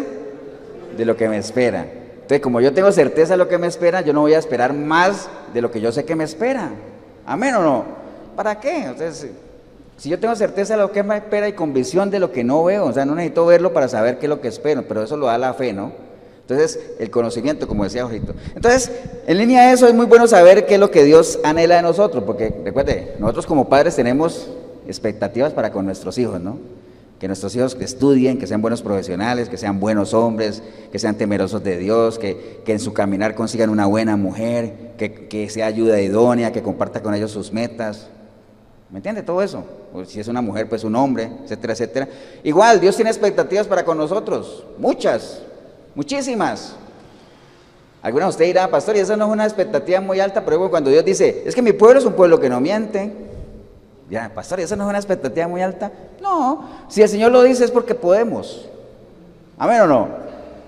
de lo que me espera. Entonces, como yo tengo certeza de lo que me espera, yo no voy a esperar más de lo que yo sé que me espera. ¿Amén o no? ¿Para qué? Entonces, si yo tengo certeza de lo que me espera y convicción de lo que no veo, o sea, no necesito verlo para saber qué es lo que espero, pero eso lo da la fe, ¿no? Entonces, el conocimiento, como decía Ojito. Entonces, en línea de eso, es muy bueno saber qué es lo que Dios anhela de nosotros, porque recuerde, nosotros como padres tenemos expectativas para con nuestros hijos, ¿no? Que nuestros hijos estudien, que sean buenos profesionales, que sean buenos hombres, que sean temerosos de Dios, que en su caminar consigan una buena mujer, que sea ayuda idónea, que comparta con ellos sus metas. ¿Me entiende todo eso? O si es una mujer, pues un hombre, etcétera, etcétera. Igual, Dios tiene expectativas para con nosotros, muchas, muchísimas. Alguna de ustedes dirá, pastor, y esa no es una expectativa muy alta, pero cuando Dios dice, es que mi pueblo es un pueblo que no miente. Ya, pastor, ¿y esa no es una expectativa muy alta? No, si el Señor lo dice es porque podemos. ¿Amén o no?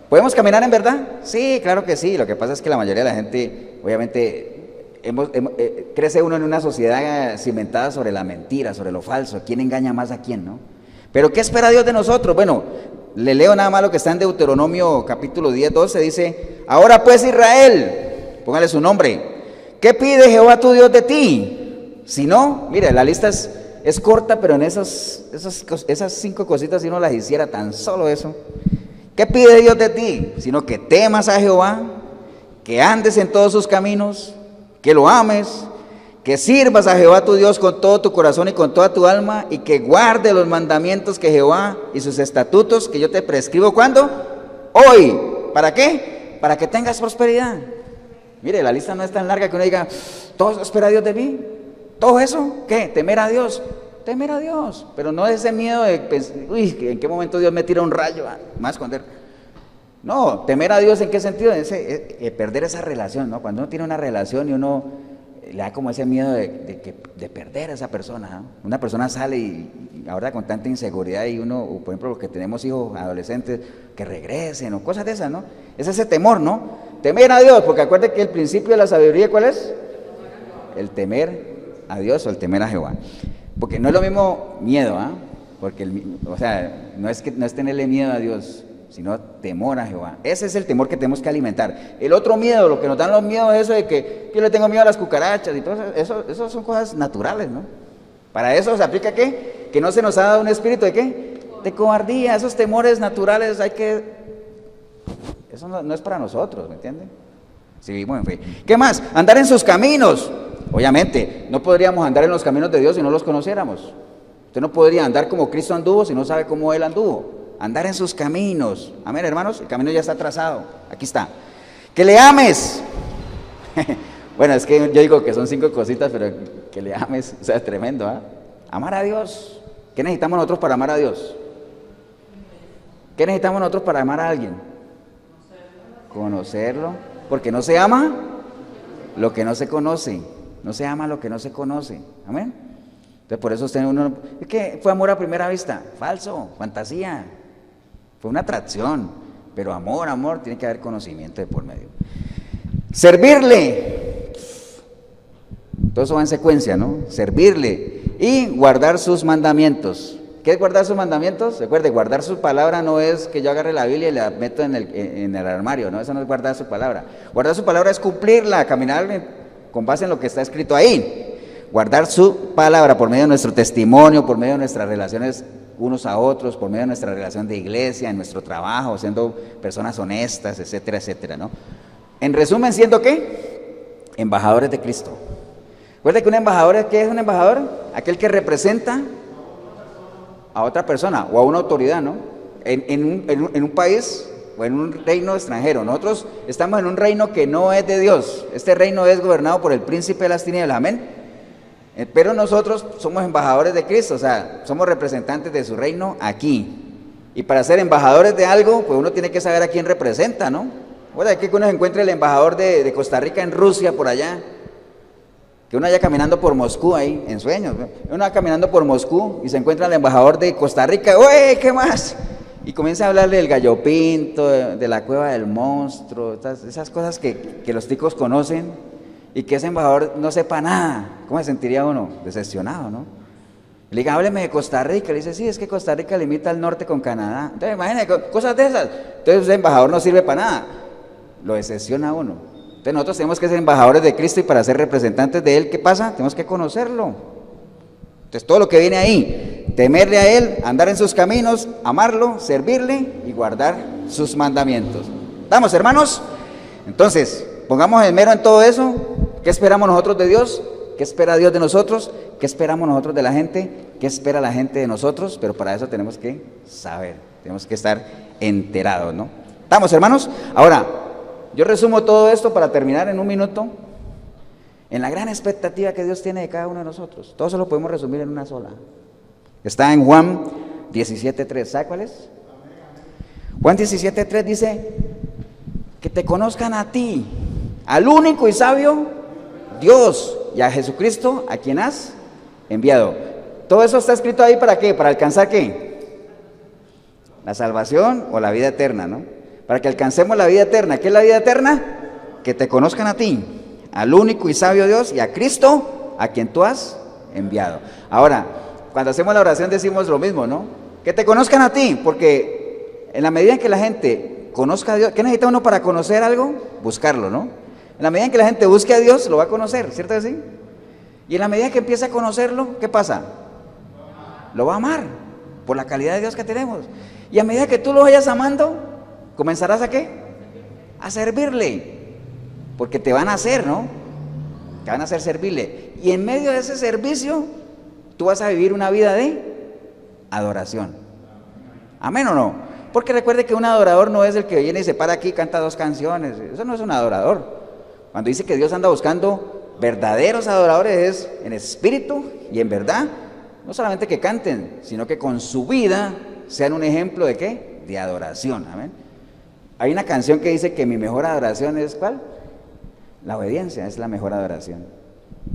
¿Podemos caminar en verdad? Sí, claro que sí. Lo que pasa es que la mayoría de la gente, obviamente, crece uno en una sociedad cimentada sobre la mentira, sobre lo falso. ¿Quién engaña más a quién, no? Pero ¿qué espera Dios de nosotros? Bueno, le leo nada más lo que está en Deuteronomio capítulo 10:12. Dice, ahora pues Israel, póngale su nombre, ¿qué pide Jehová tu Dios de ti? Si no, mire, la lista es corta, pero en esas 5 cositas, si uno las hiciera, tan solo eso. ¿Qué pide Dios de ti? Sino que temas a Jehová, que andes en todos sus caminos, que lo ames, que sirvas a Jehová tu Dios con todo tu corazón y con toda tu alma, y que guarde los mandamientos que Jehová y sus estatutos que yo te prescribo. ¿Cuándo? Hoy. ¿Para qué? Para que tengas prosperidad. Mire, la lista no es tan larga que uno diga, todo eso espera Dios de mí. ¿Todo eso? ¿Qué? ¿Temer a Dios? Temer a Dios, pero no ese miedo de, uy, ¿en qué momento Dios me tira un rayo? Más esconder. No, temer a Dios, ¿en qué sentido? Perder esa relación, ¿no? Cuando uno tiene una relación y uno le da como ese miedo de perder a esa persona, ¿no? Una persona sale y ahora con tanta inseguridad y uno, por ejemplo, los que tenemos hijos adolescentes, que regresen o cosas de esas, ¿no? Es ese temor, ¿no? Temer a Dios, porque acuérdate que el principio de la sabiduría, ¿cuál es? El temer a Dios o el temer a Jehová. Porque no es lo mismo miedo, ¿ah? Porque, o sea, no es tenerle miedo a Dios, sino temor a Jehová. Ese es el temor que tenemos que alimentar. El otro miedo, lo que nos dan los miedos, es eso de que yo le tengo miedo a las cucarachas y todo eso son cosas naturales, ¿no? Para eso se aplica ¿qué? Que no se nos ha dado un espíritu de ¿qué? De cobardía. Esos temores naturales eso no es para nosotros, ¿me entienden? Si vivimos en fe. ¿Qué más? Andar en sus caminos. Obviamente, no podríamos andar en los caminos de Dios si no los conociéramos. Usted no podría andar como Cristo anduvo si no sabe cómo Él anduvo. Andar en sus caminos. Amén, hermanos, el camino ya está trazado. Aquí está. Que le ames. Bueno, es que yo digo que son 5 cositas, pero que le ames, o sea, es tremendo, ¿ah? Amar a Dios. ¿Qué necesitamos nosotros para amar a Dios? ¿Qué necesitamos nosotros para amar a alguien? Conocerlo. Porque no se ama lo que no se conoce. No se ama lo que no se conoce. Amén. Entonces por eso uno, es que fue amor a primera vista. Falso, fantasía. Fue una atracción. Pero amor, tiene que haber conocimiento de por medio. Servirle. Todo eso va en secuencia, ¿no? Servirle. Y guardar sus mandamientos. ¿Qué es guardar sus mandamientos? Recuerde, guardar su palabra no es que yo agarre la Biblia y la meto en el armario, ¿no? Eso no es guardar su palabra. Guardar su palabra es cumplirla, caminar con base en lo que está escrito ahí. Guardar su palabra por medio de nuestro testimonio, por medio de nuestras relaciones unos a otros, por medio de nuestra relación de iglesia, en nuestro trabajo, siendo personas honestas, etcétera, etcétera, ¿no? En resumen, ¿siendo qué? Embajadores de Cristo. Recuerde que un embajador, ¿qué es un embajador? Aquel que representa a otra persona o a una autoridad, ¿no? En un país o en un reino extranjero. Nosotros estamos en un reino que no es de Dios. Este reino es gobernado por el príncipe de las tinieblas, amén. Pero nosotros somos embajadores de Cristo, o sea, somos representantes de su reino aquí. Y para ser embajadores de algo, pues uno tiene que saber a quién representa, ¿no? Bueno, que uno se encuentre el embajador de Costa Rica en Rusia, por allá. Que uno vaya caminando por Moscú ahí, en sueños, ¿no? Uno va caminando por Moscú y se encuentra el embajador de Costa Rica, ¡oye, qué más! Y comienza a hablarle del gallo pinto, de la cueva del monstruo, esas cosas que los ticos conocen y que ese embajador no sepa nada. ¿Cómo se sentiría uno? Decepcionado, ¿no? Le diga, hábleme de Costa Rica. Le dice, sí, es que Costa Rica limita al norte con Canadá. Entonces, imagínate, cosas de esas. Entonces, ese embajador no sirve para nada. Lo decepciona a uno. Entonces nosotros tenemos que ser embajadores de Cristo y para ser representantes de Él, ¿qué pasa? Tenemos que conocerlo. Entonces todo lo que viene ahí, temerle a Él, andar en sus caminos, amarlo, servirle y guardar sus mandamientos. ¿Estamos, hermanos? Entonces, pongamos el mero en todo eso. ¿Qué esperamos nosotros de Dios? ¿Qué espera Dios de nosotros? ¿Qué esperamos nosotros de la gente? ¿Qué espera la gente de nosotros? Pero para eso tenemos que saber, tenemos que estar enterados, ¿no? ¿Estamos, hermanos? Ahora, yo resumo todo esto para terminar en un minuto en la gran expectativa que Dios tiene de cada uno de nosotros. Todo eso lo podemos resumir en una sola. Está en Juan 17:3. ¿Sabe cuál es? Juan 17:3 dice que te conozcan a ti, al único y sabio Dios, y a Jesucristo, a quien has enviado. Todo eso está escrito ahí ¿para qué? ¿Para alcanzar qué? La salvación o la vida eterna, ¿no? Para que alcancemos la vida eterna. ¿Qué es la vida eterna? Que te conozcan a ti, al único y sabio Dios, y a Cristo, a quien tú has enviado. Ahora, cuando hacemos la oración decimos lo mismo, ¿no? Que te conozcan a ti, porque en la medida en que la gente conozca a Dios, ¿qué necesita uno para conocer algo? Buscarlo, ¿no? En la medida en que la gente busque a Dios, lo va a conocer, ¿cierto que sí? Y en la medida que empieza a conocerlo, ¿qué pasa? Lo va a amar, por la calidad de Dios que tenemos. Y a medida que tú lo vayas amando, ¿comenzarás a qué? A servirle, porque te van a hacer, ¿no? Te van a hacer servirle. Y en medio de ese servicio, tú vas a vivir una vida de adoración. ¿Amén o no? Porque recuerde que un adorador no es el que viene y se para aquí y canta 2 canciones. Eso no es un adorador. Cuando dice que Dios anda buscando verdaderos adoradores, es en espíritu y en verdad. No solamente que canten, sino que con su vida sean un ejemplo de ¿qué? De adoración. Amén. Hay una canción que dice que mi mejor adoración es ¿cuál? La obediencia, es la mejor adoración.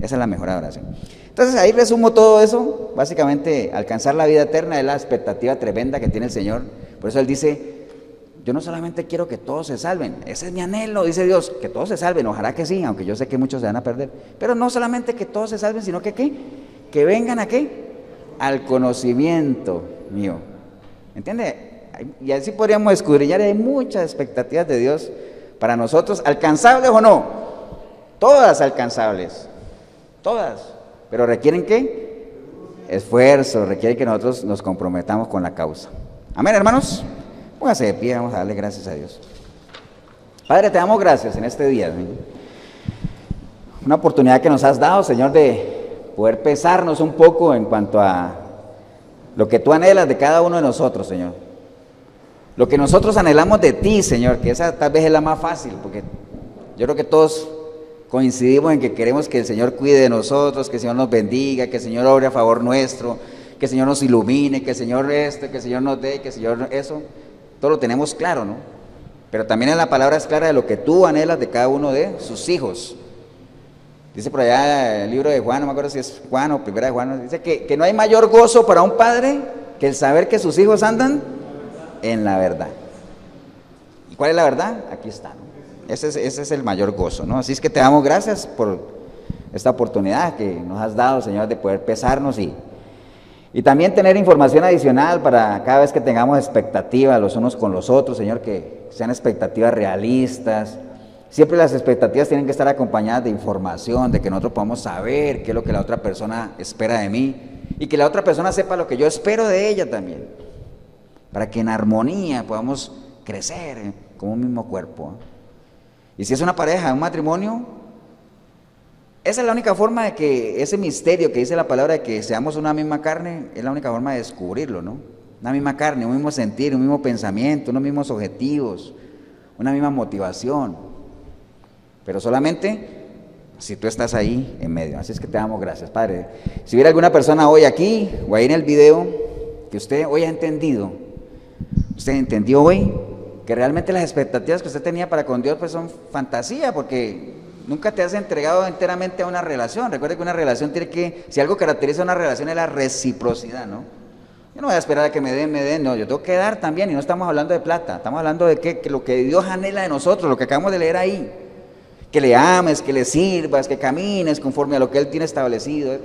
Esa es la mejor adoración. Entonces ahí resumo todo eso. Básicamente alcanzar la vida eterna es la expectativa tremenda que tiene el Señor. Por eso Él dice, yo no solamente quiero que todos se salven, ese es mi anhelo, dice Dios, que todos se salven, ojalá que sí, aunque yo sé que muchos se van a perder. Pero no solamente que todos se salven, sino que ¿qué? Que vengan ¿a qué? Al conocimiento mío. ¿Entiende? Y así podríamos escudriñar, hay muchas expectativas de Dios para nosotros, alcanzables o no, todas alcanzables, todas, pero requieren ¿qué? Esfuerzo, requieren que nosotros nos comprometamos con la causa. Amén, hermanos. Póngase de pie, vamos a darle gracias a Dios. Padre, te damos gracias en este día, Señor. Una oportunidad que nos has dado, Señor, de poder pesarnos un poco en cuanto a lo que tú anhelas de cada uno de nosotros, Señor. Lo que nosotros anhelamos de ti, Señor, que esa tal vez es la más fácil, porque yo creo que todos coincidimos en que queremos que el Señor cuide de nosotros, que el Señor nos bendiga, que el Señor obre a favor nuestro, que el Señor nos ilumine, que el Señor que el Señor nos dé, que el Señor eso, todo lo tenemos claro, ¿no? Pero también en la palabra es clara de lo que tú anhelas de cada uno de sus hijos. Dice por allá el libro de Juan, no me acuerdo si es Juan o primera de Juan, dice que no hay mayor gozo para un padre que el saber que sus hijos andan en la verdad. ¿Y cuál es la verdad? Aquí está, ¿no? Ese es el mayor gozo, ¿no? Así es que te damos gracias por esta oportunidad que nos has dado, Señor, de poder pesarnos y también tener información adicional para cada vez que tengamos expectativas los unos con los otros, Señor, que sean expectativas realistas. Siempre las expectativas tienen que estar acompañadas de información, de que nosotros podamos saber qué es lo que la otra persona espera de mí y que la otra persona sepa lo que yo espero de ella también, para que en armonía podamos crecer como un mismo cuerpo. Y si es una pareja, un matrimonio, esa es la única forma de que ese misterio que dice la palabra de que seamos una misma carne, es la única forma de descubrirlo, ¿no? Una misma carne, un mismo sentir, un mismo pensamiento, unos mismos objetivos, una misma motivación. Pero solamente si tú estás ahí en medio. Así es que te damos gracias, Padre. Si hubiera alguna persona hoy aquí o ahí en el video que usted hoy ha entendido, usted entendió hoy que realmente las expectativas que usted tenía para con Dios pues son fantasía, porque nunca te has entregado enteramente a una relación. Recuerde que una relación tiene que, si algo caracteriza una relación es la reciprocidad, ¿no? Yo no voy a esperar a que me den, no, yo tengo que dar también, y no estamos hablando de plata, estamos hablando de que lo que Dios anhela de nosotros, lo que acabamos de leer ahí, que le ames, que le sirvas, que camines conforme a lo que Él tiene establecido.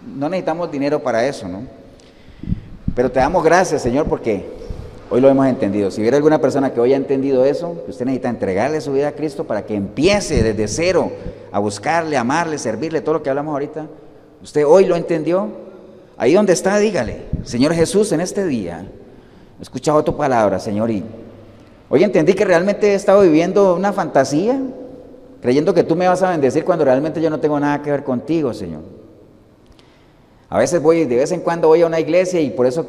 No necesitamos dinero para eso, ¿no? Pero te damos gracias, Señor, porque hoy lo hemos entendido. Si hubiera alguna persona que hoy ha entendido eso, que usted necesita entregarle su vida a Cristo para que empiece desde cero a buscarle, amarle, servirle, todo lo que hablamos ahorita, usted hoy lo entendió, ahí donde está, dígale: Señor Jesús, en este día he escuchado tu palabra, Señor, y hoy entendí que realmente he estado viviendo una fantasía, creyendo que tú me vas a bendecir cuando realmente yo no tengo nada que ver contigo, Señor. A veces de vez en cuando voy a una iglesia y por eso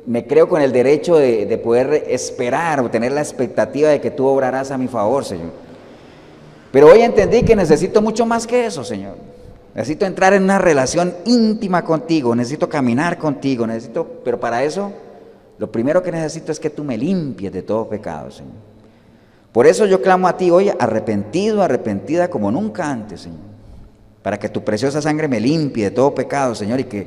me creo con el derecho de poder esperar o tener la expectativa de que tú obrarás a mi favor, Señor. Pero hoy entendí que necesito mucho más que eso, Señor. Necesito entrar en una relación íntima contigo, necesito caminar contigo, pero para eso, lo primero que necesito es que tú me limpies de todo pecado, Señor. Por eso yo clamo a ti hoy, arrepentido, arrepentida como nunca antes, Señor, para que tu preciosa sangre me limpie de todo pecado, Señor, y que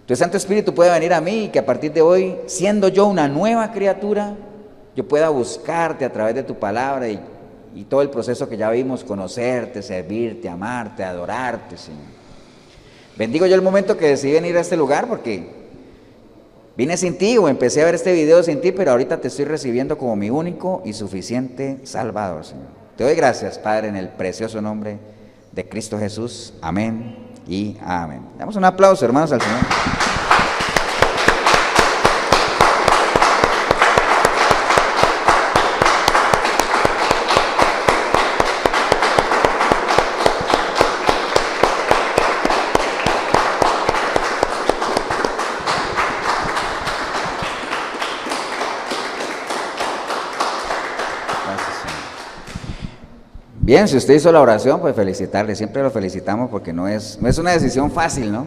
tu Santo Espíritu pueda venir a mí y que a partir de hoy, siendo yo una nueva criatura, yo pueda buscarte a través de tu palabra y todo el proceso que ya vimos, conocerte, servirte, amarte, adorarte, Señor. Bendigo yo el momento que decidí venir a este lugar porque vine sin ti o empecé a ver este video sin ti, pero ahorita te estoy recibiendo como mi único y suficiente Salvador, Señor. Te doy gracias, Padre, en el precioso nombre de Cristo Jesús. Amén y amén. Damos un aplauso, hermanos, al Señor. Bien, si usted hizo la oración, pues felicitarle, siempre lo felicitamos porque no es una decisión fácil, ¿no?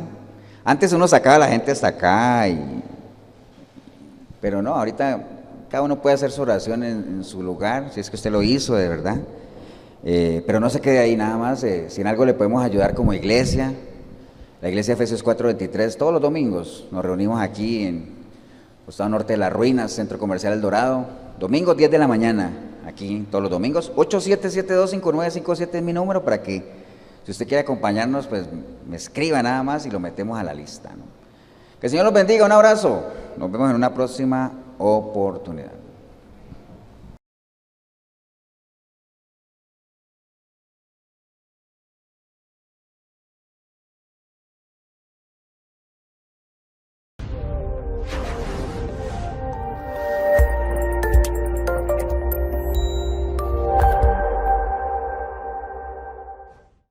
Antes uno sacaba a la gente hasta acá, pero no, ahorita cada uno puede hacer su oración en su lugar, si es que usted lo hizo de verdad, pero no se quede ahí nada más, si en algo le podemos ayudar como iglesia, la iglesia Efesios 4:23, todos los domingos nos reunimos aquí en costado norte de las ruinas, Centro Comercial El Dorado, domingos 10 de la mañana, aquí todos los domingos, 87725957 es mi número para que, si usted quiere acompañarnos, pues me escriba nada más y lo metemos a la lista, ¿no? Que el Señor los bendiga, un abrazo, nos vemos en una próxima oportunidad.